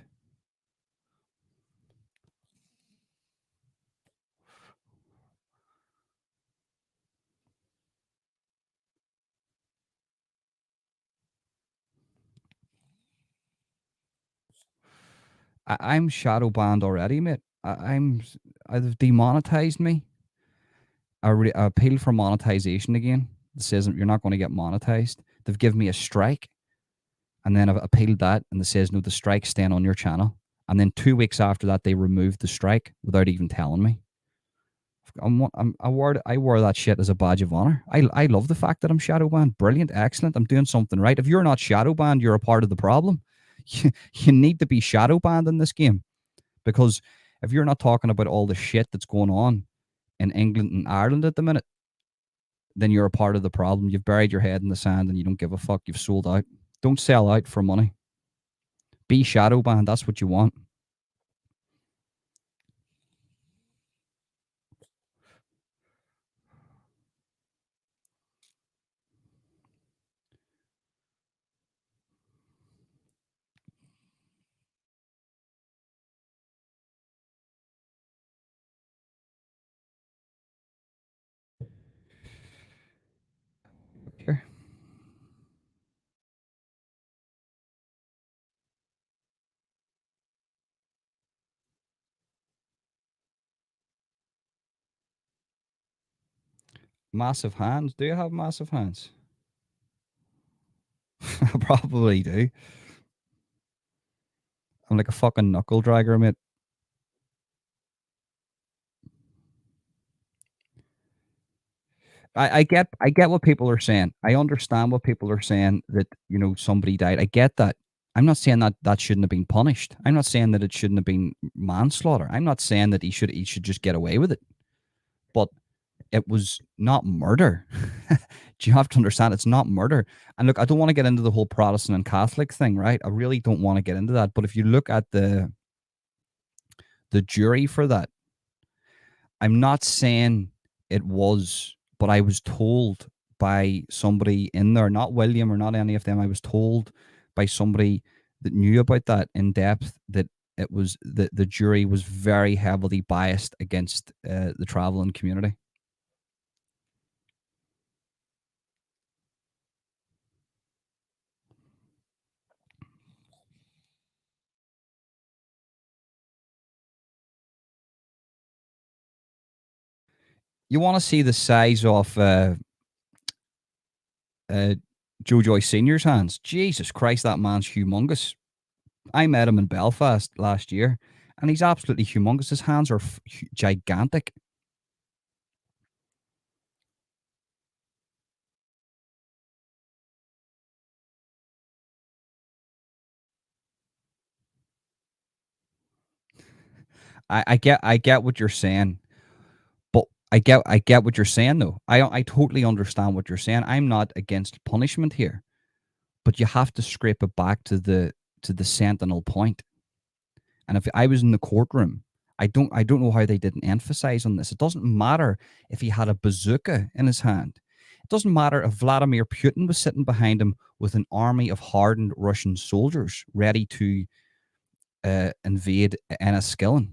I'm shadow banned already, mate. They've demonetized me. I appeal for monetization again. It says you're not going to get monetized. They've given me a strike, and then I've appealed that, and it says no, the strike's staying on your channel. And then 2 weeks after that, they removed the strike without even telling me. I wore that shit as a badge of honor. I love the fact that I'm shadow banned. Brilliant, excellent. I'm doing something right. If you're not shadow banned, you're a part of the problem. You need to be shadow banned in this game, because if you're not talking about all the shit that's going on in England and Ireland at the minute, then you're a part of the problem. You've buried your head in the sand and you don't give a fuck. You've sold out. Don't sell out for money. Be shadow banned. That's what you want. Here. Massive hands. Do you have massive hands? I probably do. I'm like a fucking knuckle dragger, mate. I get what people are saying. I understand what people are saying that, somebody died. I get that. I'm not saying that that shouldn't have been punished. I'm not saying that it shouldn't have been manslaughter. I'm not saying that he should just get away with it. But it was not murder. Do you have to understand? It's not murder. And look, I don't want to get into the whole Protestant and Catholic thing, right? I really don't want to get into that. But if you look at the jury for that, I'm not saying it was, but I was told by somebody in there, not William or not any of them. I was told by somebody that knew about that in depth that the jury was very heavily biased against the traveling community. You want to see the size of uh, Joe Joyce Senior's hands? Jesus Christ, that man's humongous. I met him in Belfast last year, and he's absolutely humongous. His hands are gigantic. I get what you're saying, but I get what you're saying though. I totally understand what you're saying. I'm not against punishment here, but you have to scrape it back to the sentinel point. And if I was in the courtroom, I don't know how they didn't emphasize on this. It doesn't matter if he had a bazooka in his hand. It doesn't matter if Vladimir Putin was sitting behind him with an army of hardened Russian soldiers ready to invade Enniskillen.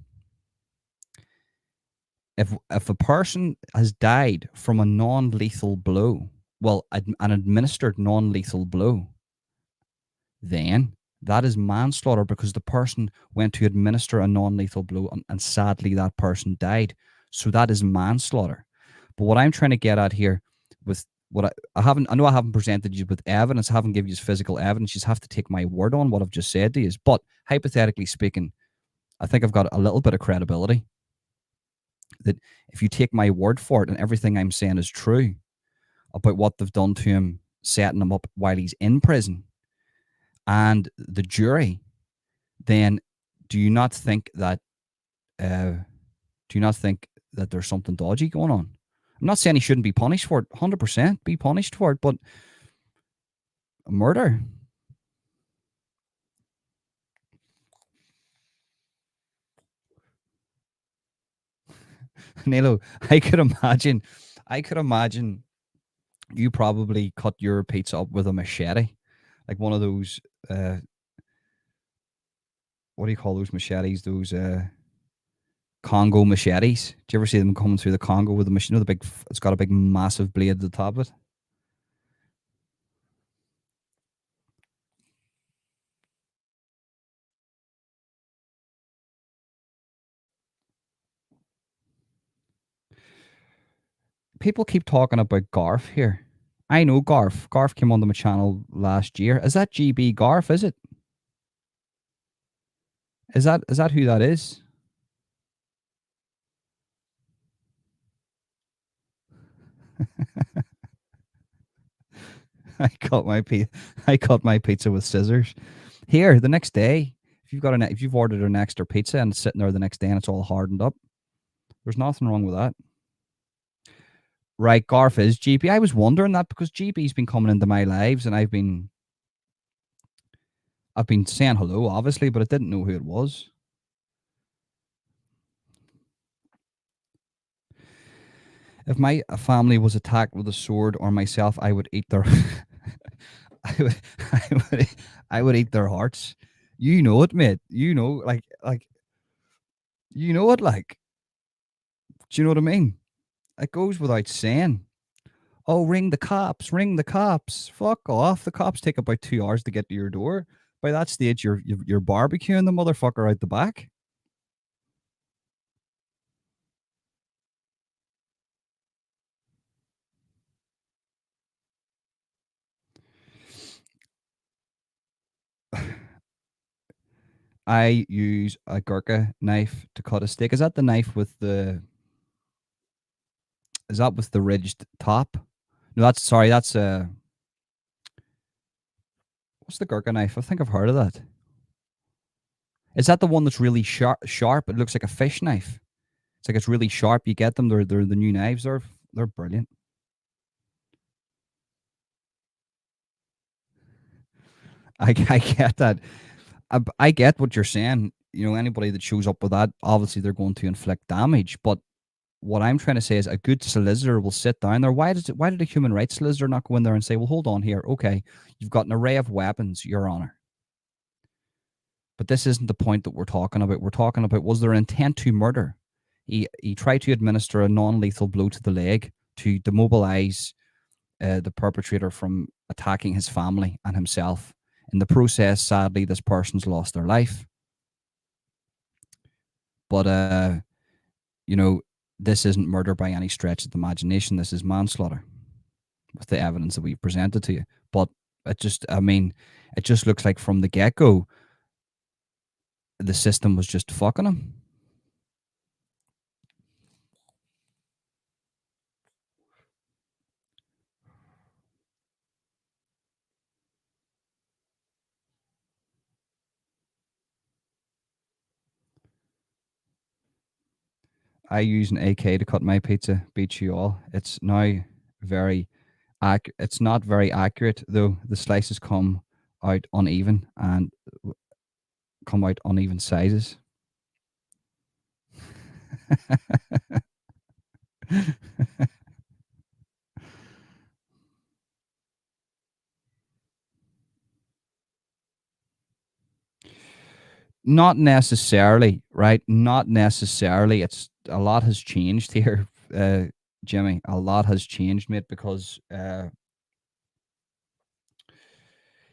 If a person has died from a non-lethal blow, well, an administered non-lethal blow, then that is manslaughter because the person went to administer a non-lethal blow and sadly that person died. So that is manslaughter. But what I'm trying to get at here with what I know I haven't presented you with evidence, I haven't given you physical evidence. You just have to take my word on what I've just said to you. But hypothetically speaking, I think I've got a little bit of credibility that if you take my word for it and everything I'm saying is true about what they've done to him, setting him up while he's in prison, and the jury, then do you not think that there's something dodgy going on? I'm not saying he shouldn't be punished for it. 100% be punished for it, but murder, Nilo. I could imagine you probably cut your pizza up with a machete, like one of those. What do you call those machetes? Those Congo machetes. Do you ever see them coming through the Congo with the machine? You know, the big. It's got a big, massive blade at the top of it. People keep talking about Garf here. I know Garf. Garf came onto my channel last year. Is that GB Garf? Is it? Is that who that is? I cut my pizza. I cut my pizza with scissors. Here, the next day, if you've ordered an extra pizza and it's sitting there the next day and it's all hardened up, there's nothing wrong with that. Right, Garf is GB. I was wondering that because GB's been coming into my lives and I've been saying hello, obviously, but I didn't know who it was. If my family was attacked with a sword or myself, I would eat their I would I would I would eat their hearts. You know it, mate. You know it like. Do you know what I mean? It goes without saying. Oh, ring the cops, ring the cops. Fuck off. The cops take about 2 hours to get to your door. By that stage, you're barbecuing the motherfucker out the back. I use a Gurkha knife to cut a steak. Is that the knife with the? Is that with the ridged top? No, that's sorry. That's what's the Gurkha knife? I think I've heard of that. Is that the one that's really sharp? Sharp. It looks like a fish knife. It's like it's really sharp. You get them. They're the new knives. They're brilliant. I get that. I get what you're saying. You know, anybody that shows up with that, obviously they're going to inflict damage. But what I'm trying to say is a good solicitor will sit down there. Why did a human rights solicitor not go in there and say, well, hold on here. Okay, you've got an array of weapons, Your Honor. But this isn't the point that we're talking about. We're talking about, was there intent to murder? He tried to administer a non-lethal blow to the leg to demobilize the perpetrator from attacking his family and himself. In the process, sadly, this person's lost their life. But you know, this isn't murder by any stretch of the imagination. This is manslaughter with the evidence that we've presented to you. But it just looks like from the get-go, the system was just fucking him. I use an AK to cut my pizza. Beats you all. It's now very it's not very accurate though. The slices come out uneven and come out uneven sizes. Not necessarily, right? Not necessarily. It's a lot has changed here, Jimmy. A lot has changed, mate, because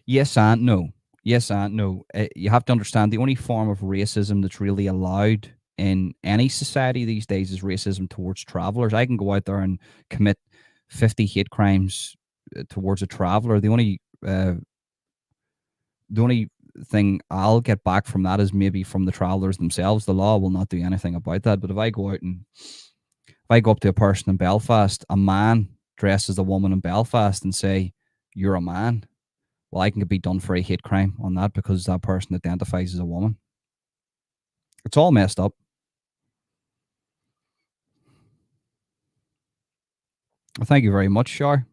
yes and no. Yes and no. You have to understand the only form of racism that's really allowed in any society these days is racism towards travelers. I can go out there and commit 50 hate crimes towards a traveler. The only thing I'll get back from that is maybe from the travelers themselves. The law will not do anything about that. But if I go up to a person in Belfast, a man dressed as a woman in Belfast and say, "You're a man," well, I can be done for a hate crime on that because that person identifies as a woman. It's all messed up. Well, thank you very much, Shar.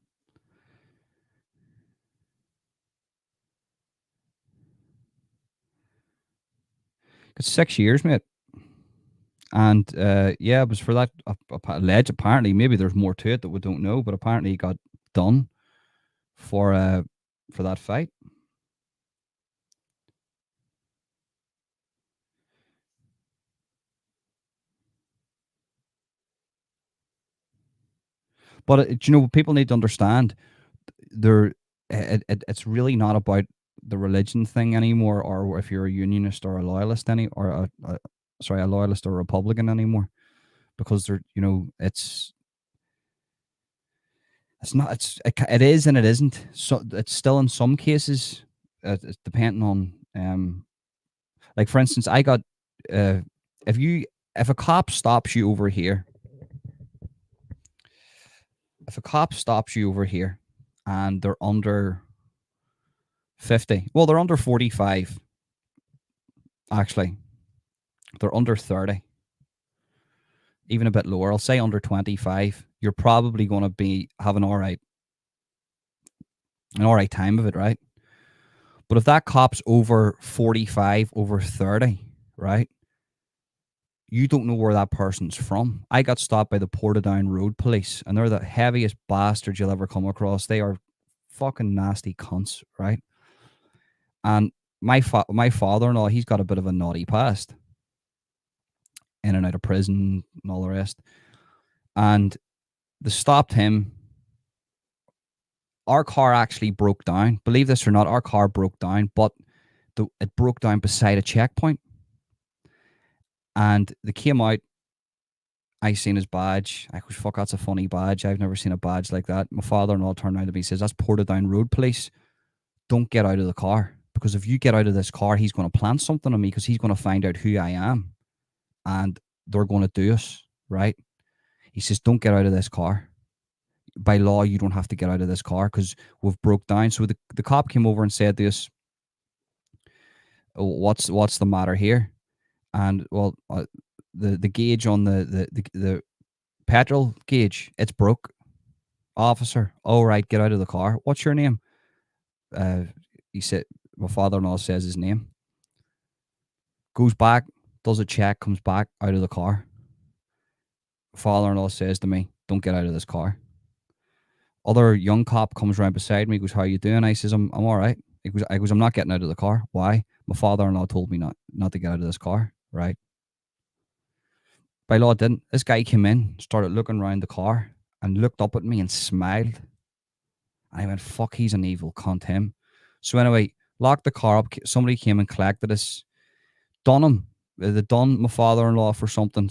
It's 6 years, mate. And yeah, it was for that alleged. Apparently, maybe there's more to it that we don't know, but apparently he got done for that fight. But you know, people need to understand there. It's really not about the religion thing anymore, or if you're a unionist or a loyalist a loyalist or a Republican anymore, because they're it's not it is and it isn't. So it's still in some cases, it's depending on like for instance, I got uh, if you if a cop stops you over here, if a cop stops you over here, and they're under 50, well, they're under 45. Actually, they're under 30, even a bit lower. I'll say under 25. You're probably going to be having an all right time of it, right? But if that cop's over 45, over 30, right? You don't know where that person's from. I got stopped by the Portadown Road Police, and they're the heaviest bastards you'll ever come across. They are fucking nasty cunts, right? And my father-in-law, he's got a bit of a naughty past, in and out of prison and all the rest. And they stopped him. Our car actually broke down. Believe this or not, our car broke down, but it broke down beside a checkpoint. And they came out. I seen his badge. I was, fuck, that's a funny badge. I've never seen a badge like that. My father-in-law turned around to me and says, "That's Portadown Road Police. Don't get out of the car because if you get out of this car, he's going to plant something on me because he's going to find out who I am and they're going to do us, right? He says, don't get out of this car. By law, you don't have to get out of this car because we've broke down. So the cop came over and said to us, oh, what's the matter here? And well, the gauge on the petrol gauge, it's broke. Officer, all right, get out of the car. What's your name? Uh, he said, my father-in-law says his name. Goes back, does a check, comes back out of the car. Father-in-law says to me, don't get out of this car. Other young cop comes around beside me, goes, how are you doing? I says, I'm all right. I goes, I'm not getting out of the car. Why? My father-in-law told me not to get out of this car, right? By law, didn't. This guy came in, started looking around the car, and looked up at me and smiled. And I went, fuck, he's an evil cunt, him. So anyway, locked the car up. Somebody came and collected us. Donnell, they done my father-in-law for something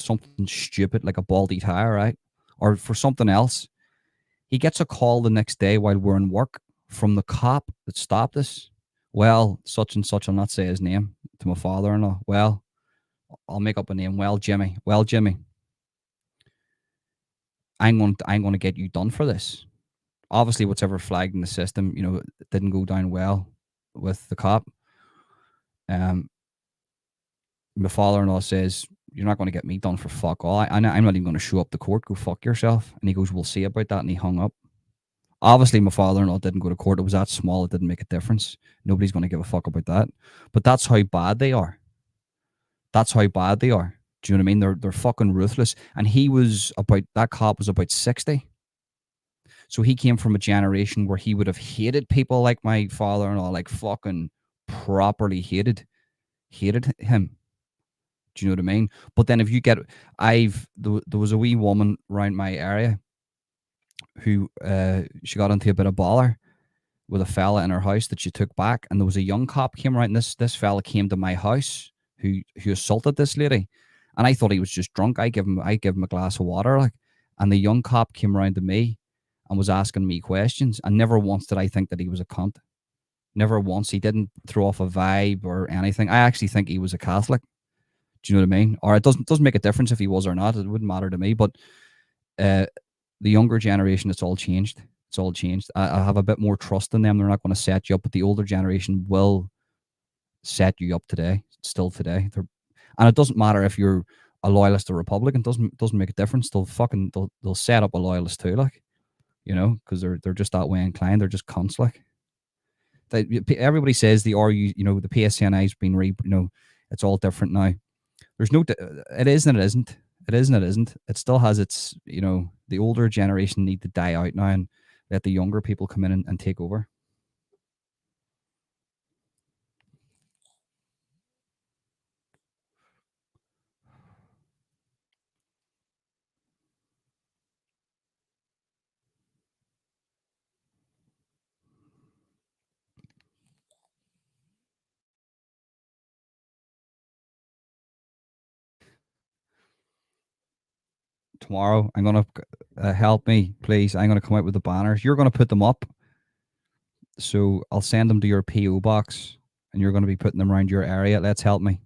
stupid like a baldy tire, right? Or for something else. He gets a call the next day while we're in work from the cop that stopped us. Well, such and such, I'll not say his name, to my father-in-law. Well, I'll make up a name. Well, Jimmy, I'm going to get you done for this. Obviously, whatever flagged in the system, it didn't go down well with the cop. My father-in-law says, you're not going to get me done for fuck all. I'm not even going to show up to court. Go fuck yourself. And he goes, we'll see about that. And he hung up. Obviously, my father-in-law didn't go to court. It was that small. It didn't make a difference. Nobody's going to give a fuck about that. But that's how bad they are. That's how bad they are. Do you know what I mean? They're fucking ruthless. And that cop was about 60. So he came from a generation where he would have hated people like my father-in-law, like fucking properly hated him. Do you know what I mean? But then if you get, there was a wee woman around my area who she got into a bit of bother with a fella in her house that she took back, and there was a young cop came around. And this fella came to my house who assaulted this lady, and I thought he was just drunk. I give him a glass of water, like, and the young cop came around to me and was asking me questions, and never once did I think that he was a cunt. Never once. He didn't throw off a vibe or anything. I actually think he was a Catholic. Do you know what I mean? Or it doesn't make a difference if he was or not. It wouldn't matter to me. But the younger generation, it's all changed. It's all changed. I have a bit more trust in them. They're not going to set you up, but the older generation will set you up today, still today. And it doesn't matter if you're a loyalist or Republican. Doesn't make a difference. They'll set up a loyalist too, like, because they're just that way inclined. They're just cunts, like. Everybody says the RU, the PSNI's been it's all different now. There's no, it is and it isn't. It is and it isn't. It still has its, the older generation need to die out now and let the younger people come in and take over. Tomorrow, I'm going to help me, please. I'm going to come out with the banners. You're going to put them up. So I'll send them to your PO box and you're going to be putting them around your area. Let's help me.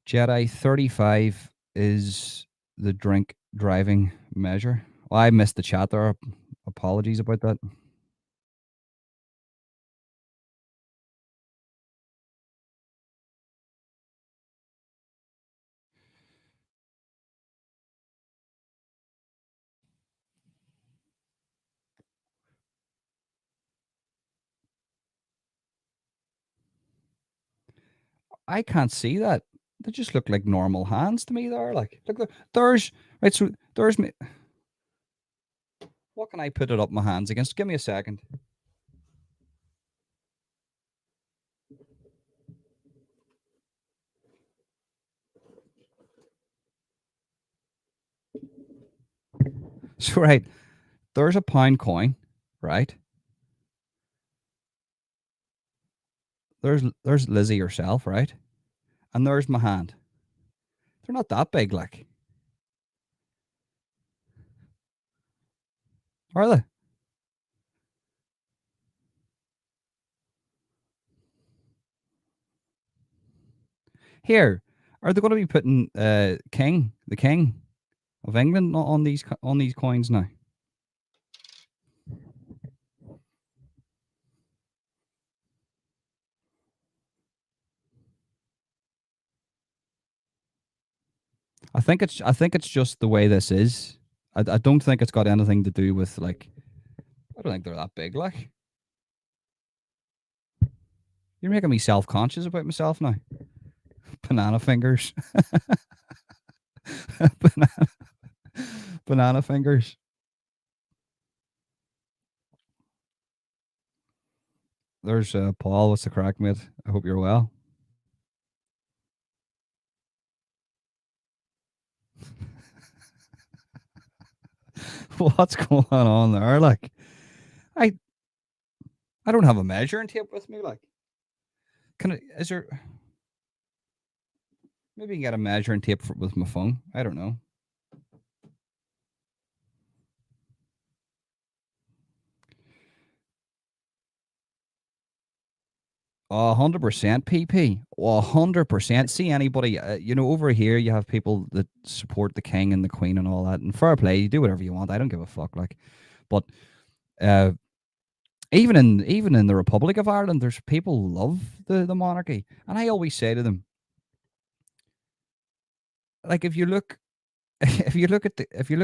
Jedi 35 is the drink driving measure. Well, I missed the chat there. Apologies about that. I can't see that. They just look like normal hands to me. There, like, look, there's right. So there's me. What can I put it up my hands against? Give me a second. So right, there's a pound coin. right? There's Lizzie herself, right? And there's my hand. They're not that big, like, are they? Here, are they going to be putting the king of England on these coins now? I think it's just the way this is. I don't think it's got anything to do with like. I don't think they're that big. Like, you're making me self conscious about myself now. Banana fingers. banana, banana fingers. There's Paul. What's the crack, mate? I hope you're well. What's going on there? Like, I I don't have a measuring tape with me. Like, can I? Is there? Maybe I can get a measuring tape with my phone. I don't know. Oh, 100% PP. 100%. See anybody, over here you have people that support the king and the queen and all that. And fair play, you do whatever you want. I don't give a fuck. Like, but uh, even in the Republic of Ireland, there's people who love the monarchy. And I always say to them, like, if you look if you look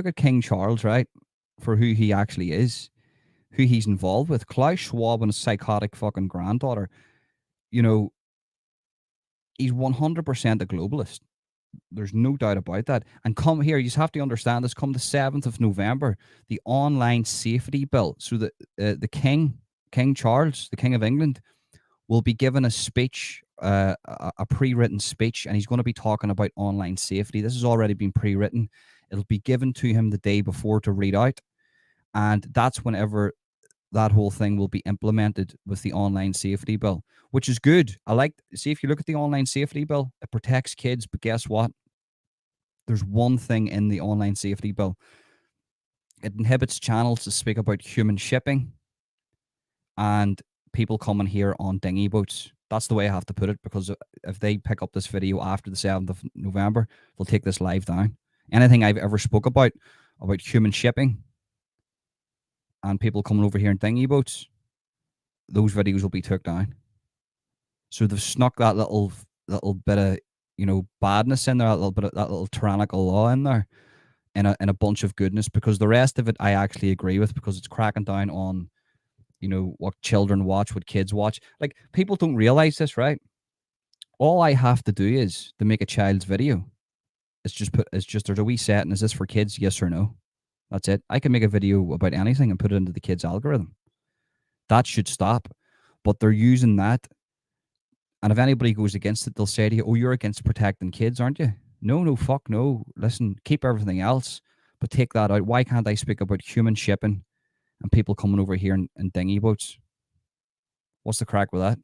at King Charles, right, for who he actually is, who he's involved with, Klaus Schwab and his psychotic fucking granddaughter, you know, he's 100% a globalist. There's no doubt about that. And come here, you just have to understand this. Come the 7th of November, the online safety bill. So the King Charles, the King of England, will be given a speech, a pre-written speech, and he's going to be talking about online safety. This has already been pre-written. It'll be given to him the day before to read out, and that's whenever that whole thing will be implemented with the online safety bill, which is good. I like, see, if you look at the online safety bill, it protects kids, but guess what? There's one thing in the online safety bill. It inhibits channels to speak about human shipping and people coming here on dinghy boats. That's the way I have to put it, because if they pick up this video after the 7th of November, they'll take this live down. Anything I've ever spoke about human shipping and people coming over here in dinghy boats, those videos will be took down. So they've snuck that little bit of badness in there, that little tyrannical law in there, in a bunch of goodness, because the rest of it I actually agree with, because it's cracking down on what children watch, what kids watch. Like, people don't realize this, right? All I have to do is to make a child's video. It's just there's a wee setting. Is this for kids? Yes or no? That's it. I can make a video about anything and put it into the kids' algorithm. That should stop. But they're using that. And if anybody goes against it, they'll say to you, "Oh, you're against protecting kids, aren't you?" No, no, fuck no. Listen, keep everything else, but take that out. Why can't I speak about human shipping and people coming over here in dinghy boats? What's the crack with that?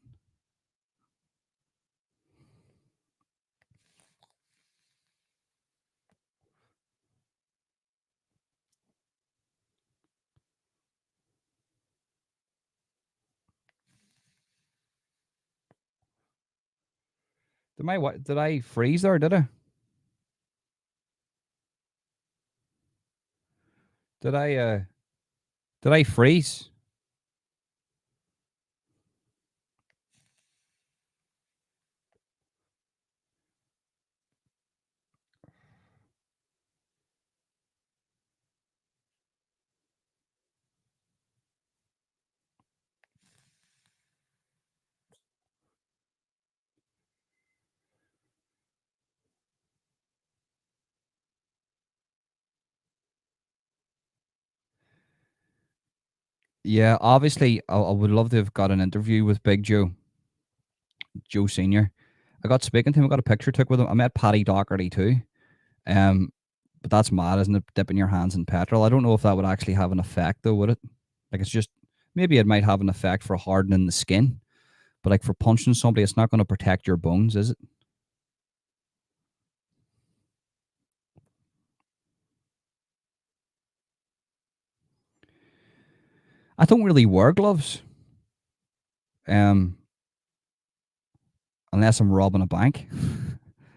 Did I freeze there? Did I? Did I? Did I freeze? Yeah, obviously, I would love to have got an interview with Big Joe Senior. I got speaking to him. I got a picture took with him. I met Paddy Doherty too. Um, but that's mad, isn't it? Dipping your hands in petrol. I don't know if that would actually have an effect, though, would it? Like, it's just Maybe it might have an effect for hardening the skin, but like for punching somebody, it's not going to protect your bones, is it? I don't really wear gloves, um, unless I'm robbing a bank,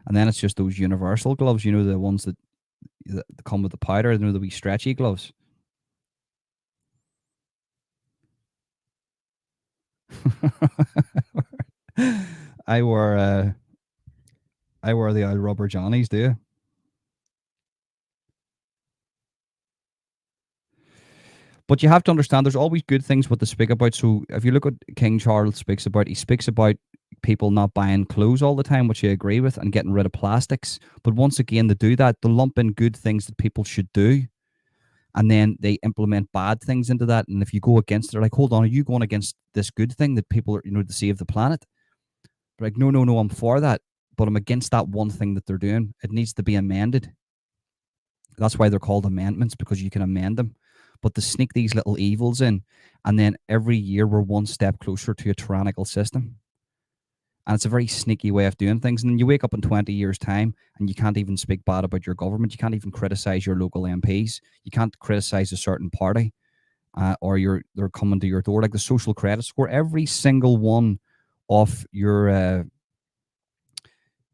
and then it's just those universal gloves. You know, the ones that come with the powder. You know, the wee stretchy gloves. I wear I wear the old rubber johnnies. Do you? But you have to understand there's always good things what to speak about. So if you look at King Charles speaks about, he speaks about people not buying clothes all the time, which I agree with, and getting rid of plastics. But once again, they do that, they lump in good things that people should do, and then they implement bad things into that. And if you go against it, they're like, hold on, are you going against this good thing that people are, to save the planet? They're like, no, no, no, I'm for that. But I'm against that one thing that they're doing. It needs to be amended. That's why they're called amendments, because you can amend them. But to sneak these little evils in, and then every year we're one step closer to a tyrannical system. And it's a very sneaky way of doing things. And then you wake up in 20 years' time and you can't even speak bad about your government. You can't even criticize your local MPs. You can't criticize a certain party, or they're coming to your door. Like the social credit score, every single one of your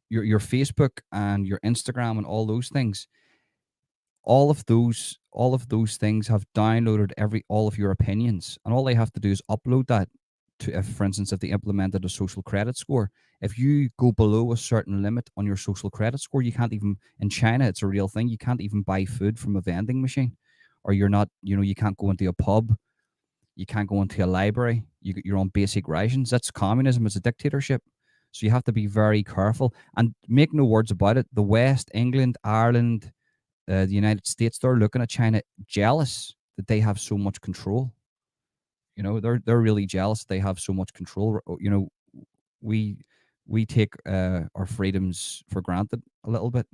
Facebook and your Instagram and all those things, all of those things have downloaded every all of your opinions, and all they have to do is upload that to, if for instance, if they implemented a social credit score, if you go below a certain limit on your social credit score, you can't even, in China it's a real thing, you can't even buy food from a vending machine, or you're not, you can't go into a pub, you can't go into a library, you're on basic rations. That's communism, it's a dictatorship. So you have to be very careful, and make no words about it, the West, England, Ireland, the United States, they're looking at China jealous that they have so much control. They're really jealous they have so much control. We we take our freedoms for granted a little bit.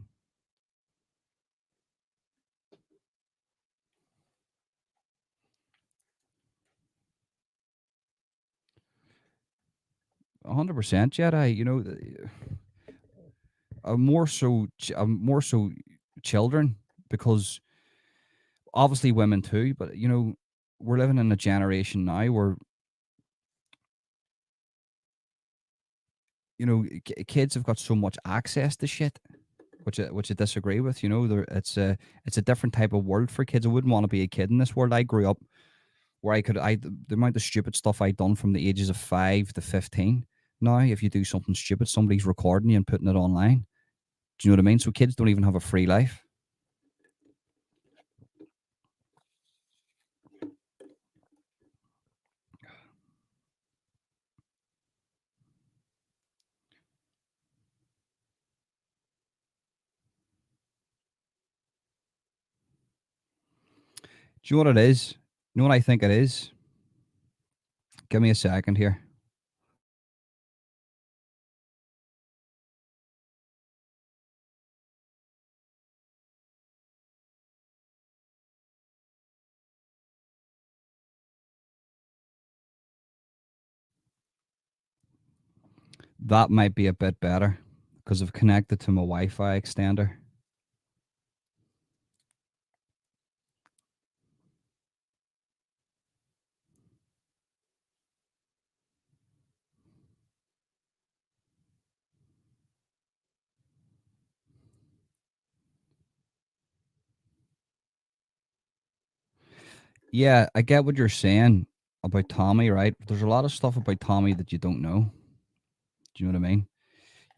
100%, Jedi. More so children, because obviously women too. But we're living in a generation now where kids have got so much access to shit, which I disagree with. It's a different type of world for kids. I wouldn't want to be a kid in this world. I grew up where the amount of stupid stuff I'd done from the ages of 5 to 15. Now, if you do something stupid, somebody's recording you and putting it online. Do you know what I mean? So kids don't even have a free life. Do you know what it is? You know what I think it is? Give me a second here. That might be a bit better because I've connected to my Wi-Fi extender. Yeah, I get what you're saying about Tommy, right? There's a lot of stuff about Tommy that you don't know. Do you know what I mean?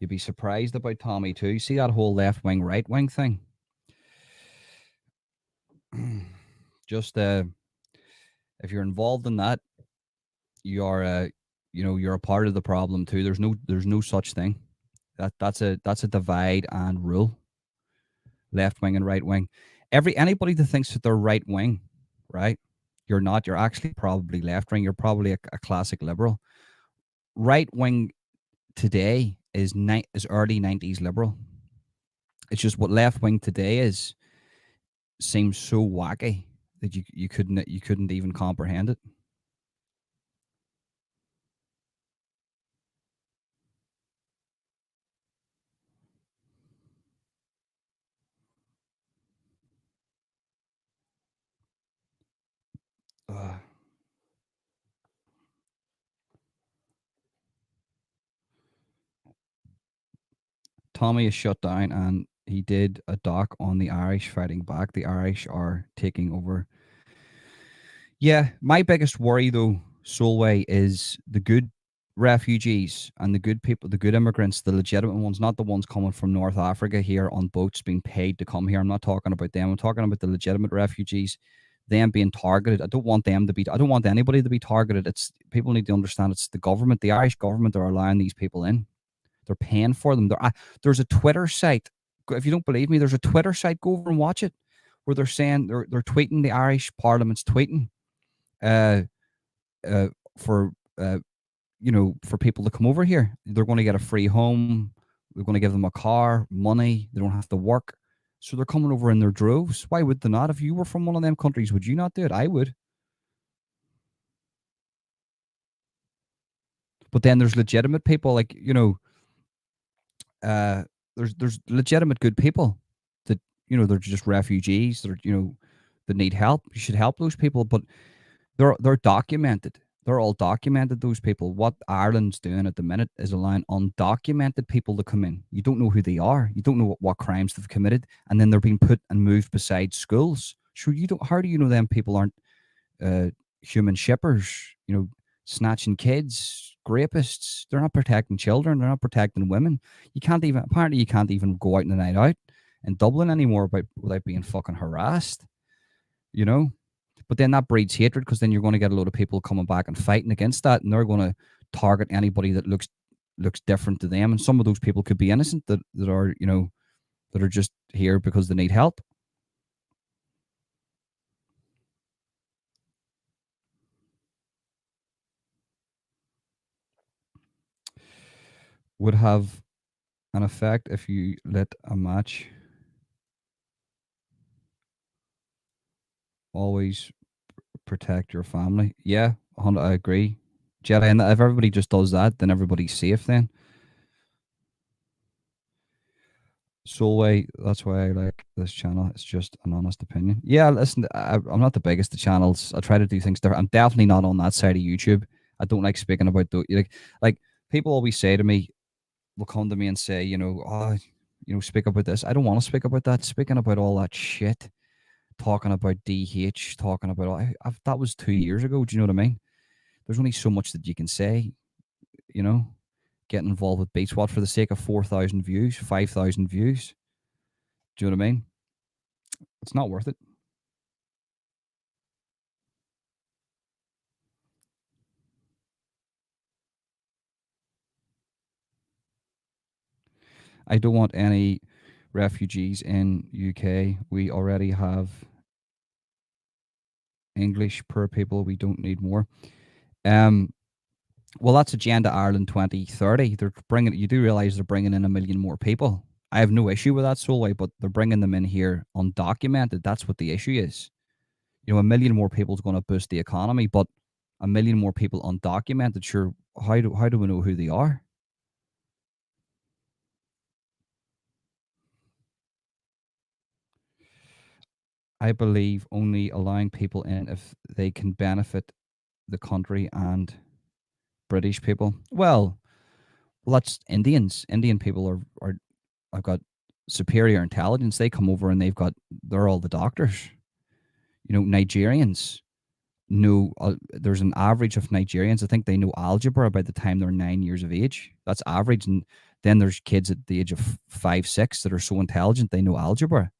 You'd be surprised about Tommy too. You see that whole left wing, right wing thing? Just if you're involved in that, you're you're a part of the problem too. There's no such thing. That's a divide and rule. Left wing and right wing. Anybody that thinks that they're right wing, right? You're not. You're actually probably left wing. You're probably a classic liberal. Right wing today is early 90s liberal. It's just what left wing today is seems so wacky that you couldn't even comprehend it. Tommy is shut down, and he did a doc on the Irish fighting back. The Irish are taking over. Yeah, my biggest worry though, Solway, is the good refugees and the good people, the good immigrants, the legitimate ones, not the ones coming from North Africa here on boats being paid to come here. I'm not talking about them. I'm talking about the legitimate refugees, them being targeted. I don't want them to be, I don't want anybody to be targeted. It's people need to understand it's the government, the Irish government are allowing these people in. They're paying for them. There's a Twitter site. If you don't believe me, there's a Twitter site. Go over and watch it, where they're saying they're tweeting, the Irish Parliament's tweeting uh, uh, for for people to come over here. They're going to get a free home. They're going to give them a car, money. They don't have to work, so they're coming over in their droves. Why would they not? If you were from one of them countries, would you not do it? I would. But then there's legitimate people, like uh, there's legitimate good people that they're just refugees. They're that need help. You should help those people, but they're documented. They're all documented, those people. What Ireland's doing at the minute is allowing undocumented people to come in. You don't know who they are. You don't know what crimes they've committed, and then they're being put and moved beside schools. Sure, you don't. How do you know them people aren't uh, human shippers? Snatching kids, rapists. They're not protecting children. They're not protecting women. You can't even. Apparently, you can't even go out on a night out in Dublin anymore without being fucking harassed. You know. But then that breeds hatred, because then you're going to get a load of people coming back and fighting against that, and they're going to target anybody that looks different to them. And some of those people could be innocent, that are that are just here because they need help. Would have an effect if you lit a match. Always protect your family. Yeah, I agree. Jedi, and if everybody just does that, then everybody's safe then. Solway, that's why I like this channel. It's just an honest opinion. Yeah, listen, I'm not the biggest of channels. I try to do things different. I'm definitely not on that side of YouTube. I don't like speaking about like people always say to me, will come to me and say, oh, speak about this. I don't want to speak about that. Speaking about all that shit, talking about DH, talking about that was 2 years ago. Do you know what I mean? There's only so much that you can say, getting involved with beats. What, for the sake of 4,000 views, 5,000 views? Do you know what I mean? It's not worth it. I don't want any refugees in UK. We already have English per people. We don't need more. Well, that's Agenda Ireland 2030. They're bringing. You do realize they're bringing in 1 million more people. I have no issue with that, Solway, but they're bringing them in here undocumented. That's what the issue is. 1 million more people is going to boost the economy, but 1 million more people undocumented. Sure, how do we know who they are? I believe only allowing people in if they can benefit the country and British people. Well, that's Indians. Indian people are I've got superior intelligence. They come over and they're all the doctors. Nigerians know. There's an average of Nigerians. I think they know algebra by the time they're 9 years of age. That's average, and then there's kids at the age of 5, 6 that are so intelligent they know algebra.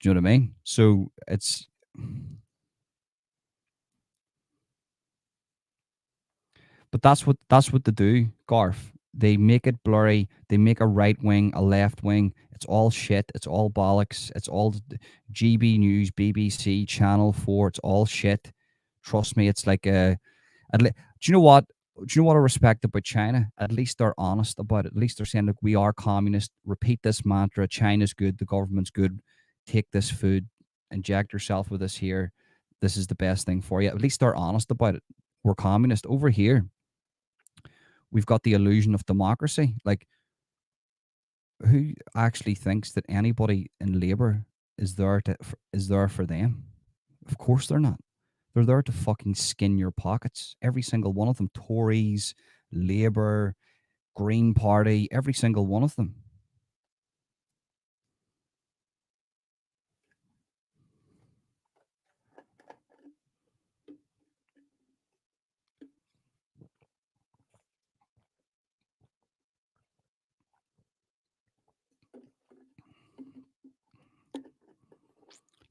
Do you know what I mean? So it's But that's what they do, Garth. They make it blurry. They make a right wing, a left wing. It's all shit. It's all bollocks. It's all GB News, BBC, Channel 4. It's all shit. Trust me, it's like do you know what? Do you know what I respect about China? At least they're honest about it. At least they're saying, look, we are communist. Repeat this mantra. China's good. The government's good. Take this food. Inject yourself with this here. This is the best thing for you. At least they're honest about it. We're communist. Over here, we've got the illusion of democracy. Like, who actually thinks that anybody in Labour is there for them? Of course they're not. They're there to fucking skin your pockets. Every single one of them. Tories, Labour, Green Party, every single one of them.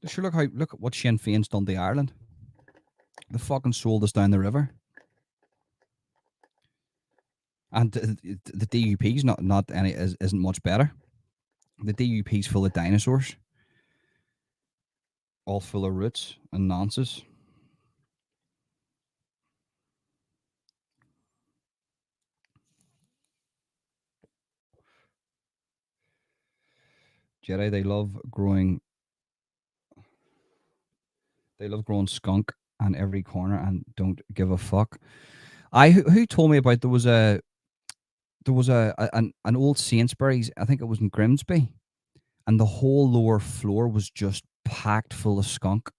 Sure, look at what Sinn Féin's done to Ireland. They fucking sold us down the river. And the DUP's not any isn't much better. The DUP's full of dinosaurs, all full of roots and nonsense. Jedi, they love growing skunk on every corner and don't give a fuck. Who told me about there was an old Sainsbury's, I think it was in Grimsby, and the whole lower floor was just packed full of skunk.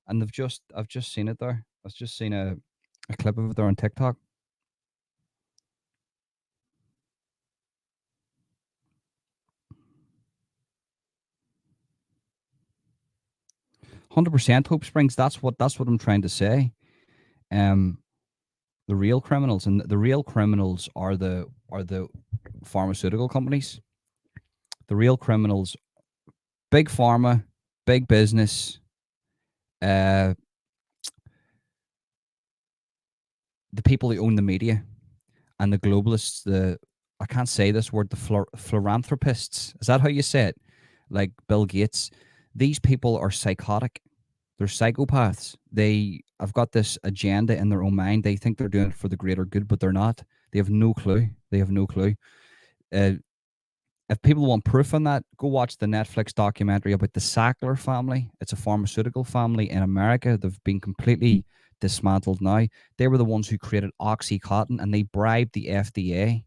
And I've just seen it there. I've just seen a clip of it there on TikTok. %, Hope Springs. That's what I'm trying to say. The real criminals, and the real criminals are the pharmaceutical companies. The real criminals, big pharma, big business, the people who own the media, and the globalists. I can't say this word. The philanthropists. Is that how you say it? Like Bill Gates. These people are psychotic. They're psychopaths. They have got this agenda in their own mind. They think they're doing it for the greater good, but they're not. They have no clue. If people want proof on that, go watch the Netflix documentary about the Sackler family. It's a pharmaceutical family in America. They've been completely dismantled now. They were the ones who created Oxycontin, and they bribed the FDA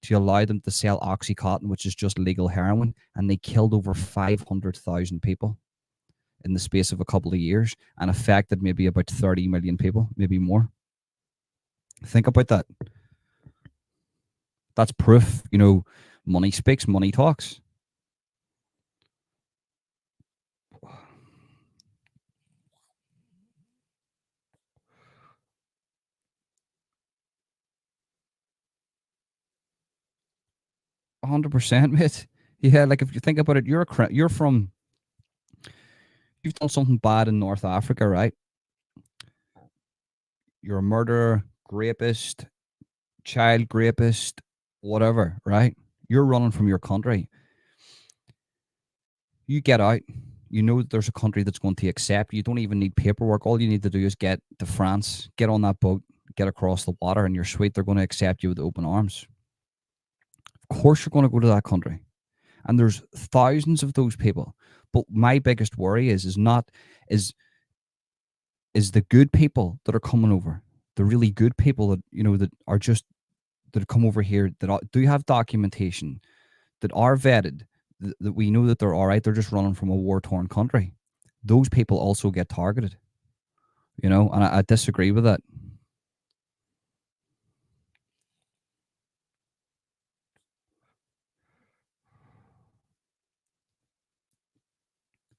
to allow them to sell Oxycontin, which is just legal heroin, and they killed over 500,000 people in the space of a couple of years and affected maybe about 30 million people, maybe more. Think about that. That's proof, money speaks, money talks. %, mate. Yeah, like if you think about it, you've done something bad in North Africa, right? You're a murderer, rapist, child rapist, whatever, right? You're running from your country. You get out. You know that there's a country that's going to accept you. You don't even need paperwork. All you need to do is get to France, get on that boat, get across the water, and you're sweet. They're going to accept you with open arms. Of course, you're going to go to that country. And there's thousands of those people. But my biggest worry is the good people that are coming over, the really good people that that come over here that do have documentation, that are vetted, that we know that they're all right. They're just running from a war-torn country. Those people also get targeted, and I disagree with that.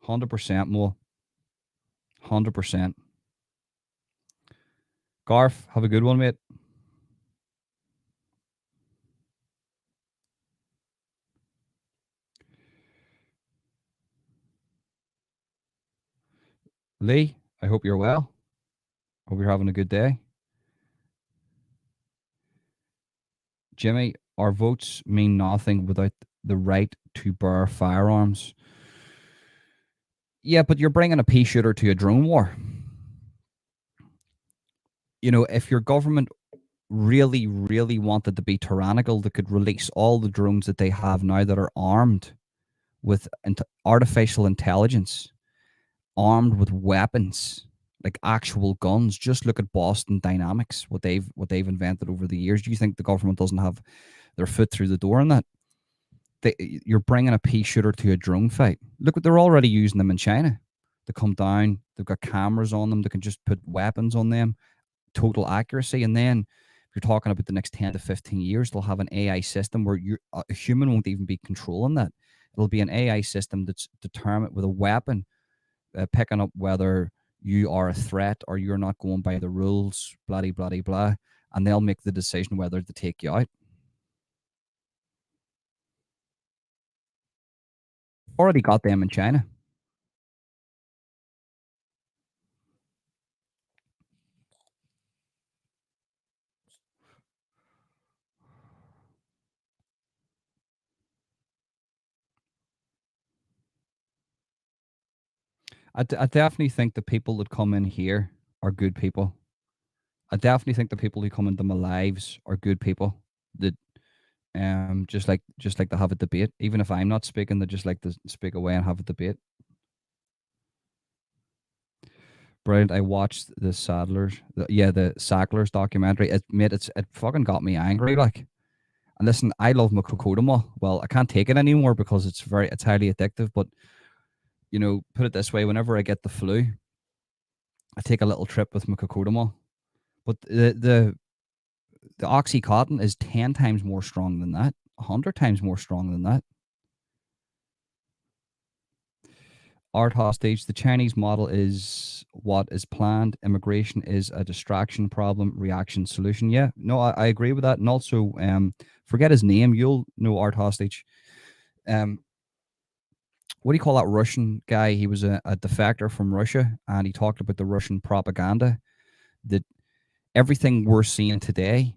%, more. 100%. Garth, have a good one, mate. Lee, I hope you're well. Hope you're having a good day. Jimmy, our votes mean nothing without the right to bear firearms. Yeah, but you're bringing a pea shooter to a drone war. If your government really, really wanted to be tyrannical, they could release all the drones that they have now that are armed with artificial intelligence, armed with weapons, like actual guns. Just look at Boston Dynamics, what they've invented over the years. Do you think the government doesn't have their foot through the door in that? You're bringing a pea shooter to a drone fight. Look what they're already using them in China. They come down, they've got cameras on them, they can just put weapons on them, total accuracy, and then if you're talking about the next 10 to 15 years, they'll have an AI system where a human won't even be controlling that. It'll be an AI system that's determined with a weapon, picking up whether you are a threat or you're not going by the rules, blah, blah, blah, blah. And they'll make the decision whether to take you out. Already got them in China. I definitely think the people that come in here are good people. I definitely think the people who come into my lives are good people. That just like to have a debate. Even if I'm not speaking, they just like to speak away and have a debate. Brilliant. I watched the the Sacklers documentary. It fucking got me angry. Like, and listen, I love my Cocodamol. Well, I can't take it anymore because it's highly addictive. But put it this way: whenever I get the flu, I take a little trip with my Cocodamol. But the OxyContin is 10 times more strong than that, 100 times more strong than that. Art hostage. The Chinese model is what is planned. Immigration is a distraction, problem, reaction, solution. Yeah, no, I agree with that. And also, forget his name. You'll know art hostage. Um, what do you call that Russian guy? He was a defector from Russia, and he talked about the Russian propaganda that everything we're seeing today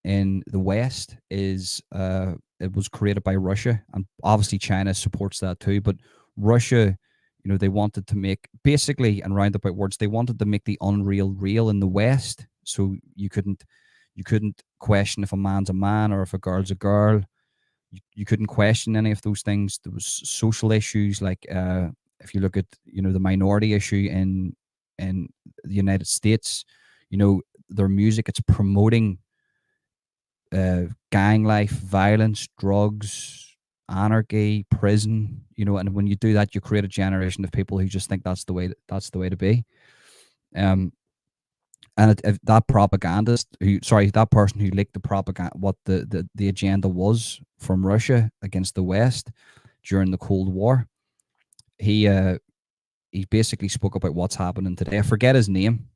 in the West is it was created by Russia, and obviously China supports that too. But Russia, they wanted to make basically, and roundabout words, they wanted to make the unreal real in the West, so you couldn't question if a man's a man or if a girl's a girl. You couldn't question any of those things. There was social issues like if you look at the minority issue in the United States, their music, it's promoting gang life, violence, drugs, anarchy, prison. And when you do that, you create a generation of people who just think that's the way to be. Um, and if that propagandist that person who leaked the propaganda, what the agenda was from Russia against the West during the Cold War, he basically spoke about what's happening today. I forget his name.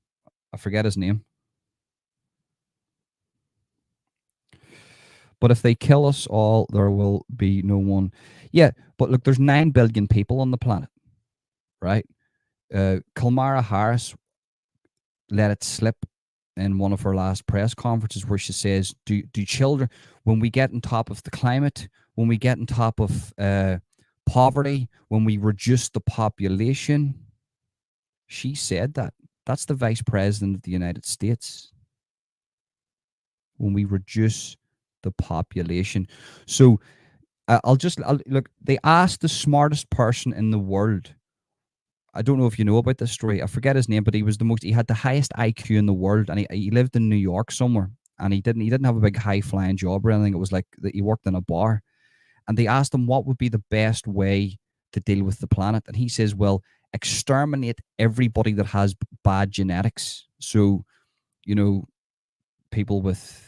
But if they kill us all, there will be no one. Yeah, but look, there's 9 billion people on the planet, right? Kamala Harris let it slip in one of her last press conferences where she says, do children, when we get on top of the climate, when we get on top of poverty, when we reduce the population, she said that. That's the vice president of the United States. When we reduce the population. So I'll look. They asked the smartest person in the world. I don't know if you know about this story. I forget his name, but he had the highest IQ in the world, and he lived in New York somewhere. And he didn't have a big high flying job or anything. It was like that he worked in a bar, and they asked him what would be the best way to deal with the planet, and he says, "Well, exterminate everybody that has bad genetics. So, people with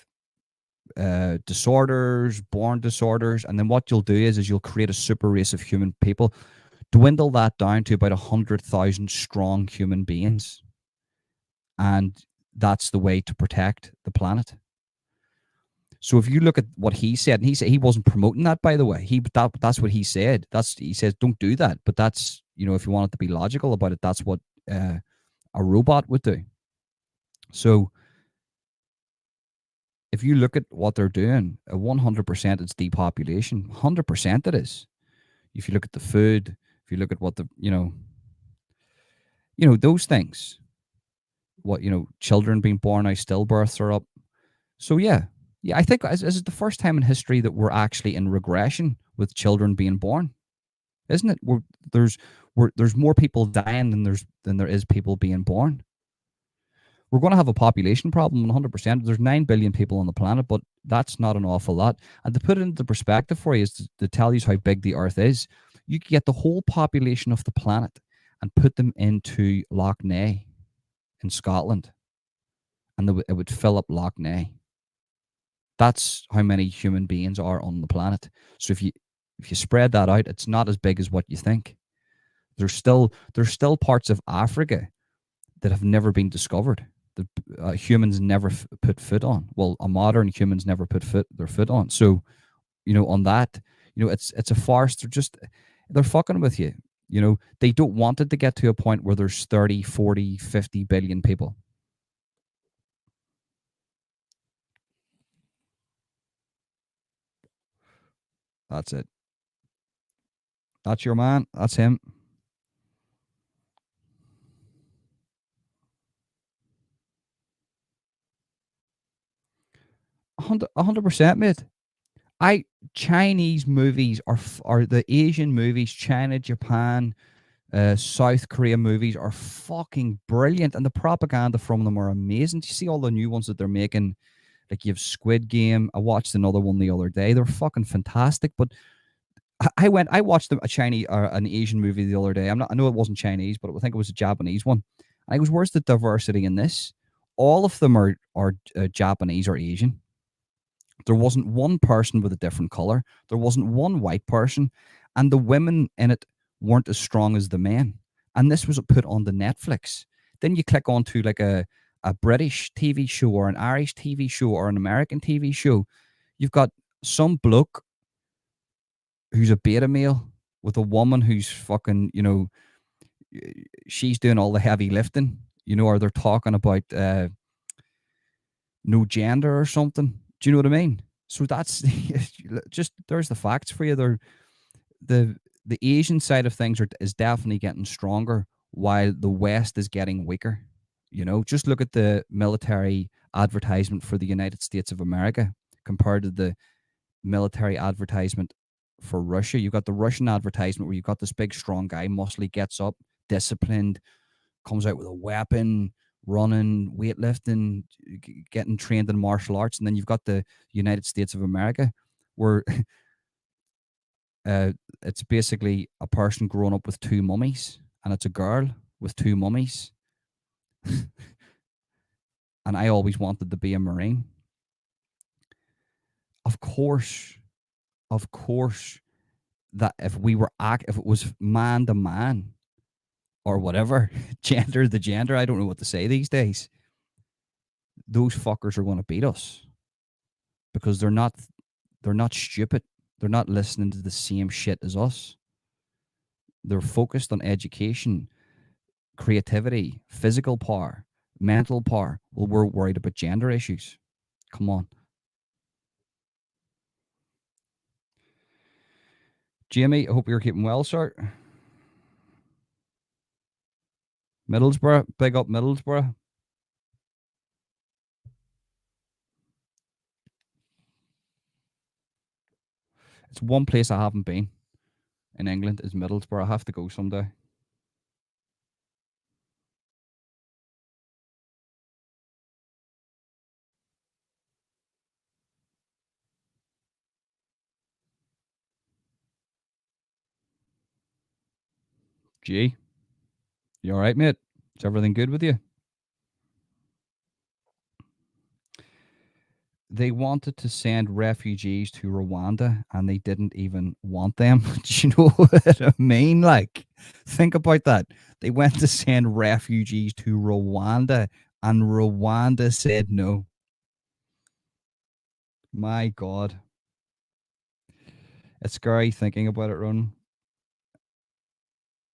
disorders, born disorders, and then what you'll do is you'll create a super race of human people, dwindle that down to about 100,000 strong human beings, and that's the way to protect the planet." So if you look at what he said, and he said he wasn't promoting that, by the way. That's what he said. He says don't do that, but that's if you want it to be logical about it, that's what a robot would do. So if you look at what they're doing, 100% it's depopulation. 100% it is. If you look at the food, if you look at what those things, what children being born now, stillbirths are up. So yeah, I think this is the first time in history that we're actually in regression with children being born, isn't it? There's more people dying than there is people being born. We're going to have a population problem 100%. There's 9 billion people on the planet, but that's not an awful lot. And to put it into perspective for you, is to tell you how big the Earth is. You could get the whole population of the planet and put them into Loch Ness in Scotland, and it would fill up Loch Ness. That's how many human beings are on the planet. So if you spread that out, it's not as big as what you think. There's still parts of Africa that have never been discovered, that humans never put foot on. Well, a modern humans never put their foot on. So on that, it's a farce. They're fucking with you. They don't want it to get to a point where there's 30, 40, 50 billion people. That's it. That's your man. That's him. 100%, mate. I Chinese movies are the Asian movies, China, Japan, South Korea movies are fucking brilliant, and the propaganda from them are amazing. Do you see all the new ones that they're making? Like you have Squid Game. I watched another one the other day. They're fucking fantastic. But I watched a Chinese or an Asian movie the other day. I know it wasn't Chinese, but I think it was a Japanese one. And I was, where's the diversity in this? All of them are Japanese or Asian. There wasn't one person with a different color. There wasn't one white person, and the women in it weren't as strong as the men. And this was put on the Netflix. Then you click onto like a British TV show or an Irish TV show or an American TV show. You've got some bloke who's a beta male with a woman who's fucking, she's doing all the heavy lifting, or they're talking about no gender or something. Do you know what I mean? So that's just, there's the facts for you. The Asian side of things is definitely getting stronger, while the West is getting weaker. Just look at the military advertisement for the United States of America compared to the military advertisement for Russia. You've got the Russian advertisement where you've got this big, strong guy, muscly, gets up, disciplined, comes out with a weapon, running, weightlifting, getting trained in martial arts. And then you've got the United States of America, where it's basically a person growing up with two mummies, and it's a girl with two mummies. And I always wanted to be a Marine. Of course, that if it was man to man or whatever, gender to gender, I don't know what to say these days, those fuckers are going to beat us, because they're not stupid. They're not listening to the same shit as us. They're focused on education, creativity, physical power, mental power. Well, we're worried about gender issues. Come on. Jamie, I hope you're keeping well, sir. Middlesbrough, big up Middlesbrough. It's one place I haven't been in England is Middlesbrough. I have to go someday. G, you all right, mate? Is everything good with you? They wanted to send refugees to Rwanda and they didn't even want them. Do you know what I mean? Like, think about that. They went to send refugees to Rwanda and Rwanda said no. My God. It's scary thinking about it, Ron.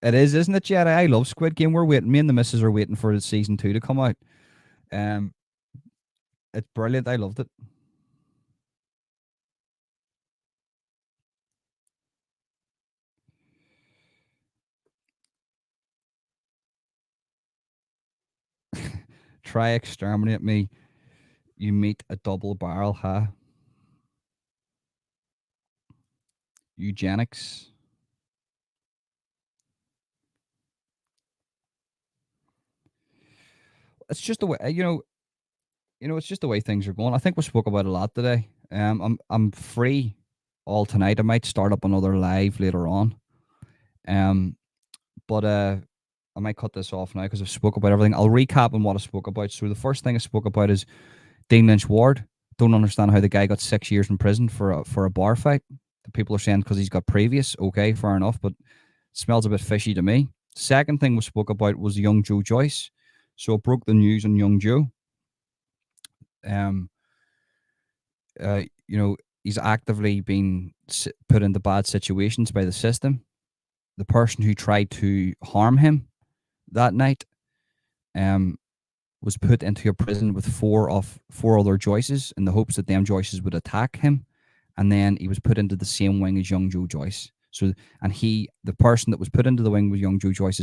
It is, isn't it, Jedi? I love Squid Game. We're waiting. Me and the missus are waiting for season 2 to come out. Um, it's brilliant. I loved it. Try exterminate me. You meet a double barrel, huh? Eugenics. It's just the way it's just the way things are going. I think we spoke about a lot today. I'm free all tonight. I might start up another live later on. Um, but I might cut this off now because I've spoke about everything. I'll recap on what I spoke about. So the first thing I spoke about is Dean Lynch Ward. Don't understand how the guy got 6 years in prison for a bar fight. The people are saying because he's got previous. Okay, fair enough, but it smells a bit fishy to me. Second thing we spoke about was young Joe Joyce. So I broke the news on young Joe. Um, you know, he's actively been put into bad situations by the system. The person who tried to harm him that night um, was put into a prison with four other Joyces in the hopes that them Joyces would attack him, and then he was put into the same wing as young Joe Joyce. So, and the person that was put into the wing with young Joe Joyce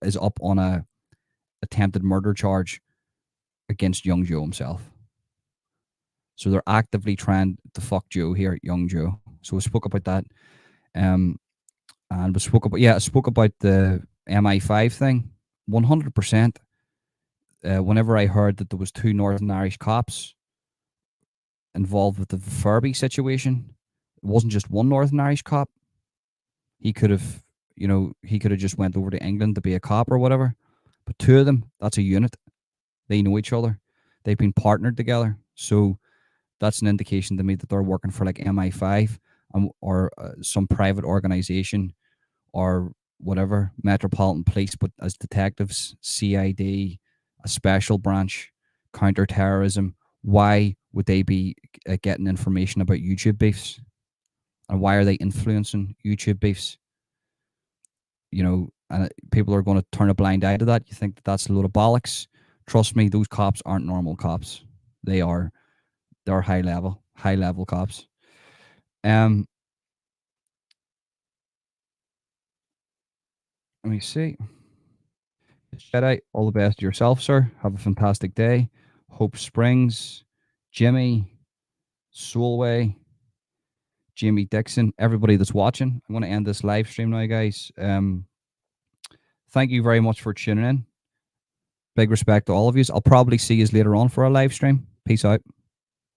is up on a attempted murder charge against young Joe himself. So they're actively trying to fuck Joe here, young Joe. So we spoke about that. And we spoke about I spoke about the MI5 thing. 100%. Whenever I heard that there was two Northern Irish cops involved with the Furby situation, it wasn't just one Northern Irish cop. He could have, just went over to England to be a cop or whatever. But two of them, that's a unit. They know each other. They've been partnered together. So that's an indication to me that they're working for like MI5 or some private organization or whatever, Metropolitan Police, but as detectives, CID, a special branch, counter-terrorism. Why would they be getting information about YouTube beefs? And why are they influencing YouTube beefs? And people are going to turn a blind eye to that. You think that that's a load of bollocks? Trust me, those cops aren't normal cops. They're high level cops. Let me see. Jedi, all the best to yourself, sir. Have a fantastic day. Hope Springs, Jimmy, Soulway, Jamie Dixon, everybody that's watching. I'm going to end this live stream now, guys. Thank you very much for tuning in. Big respect to all of you. I'll probably see you later on for a live stream. Peace out.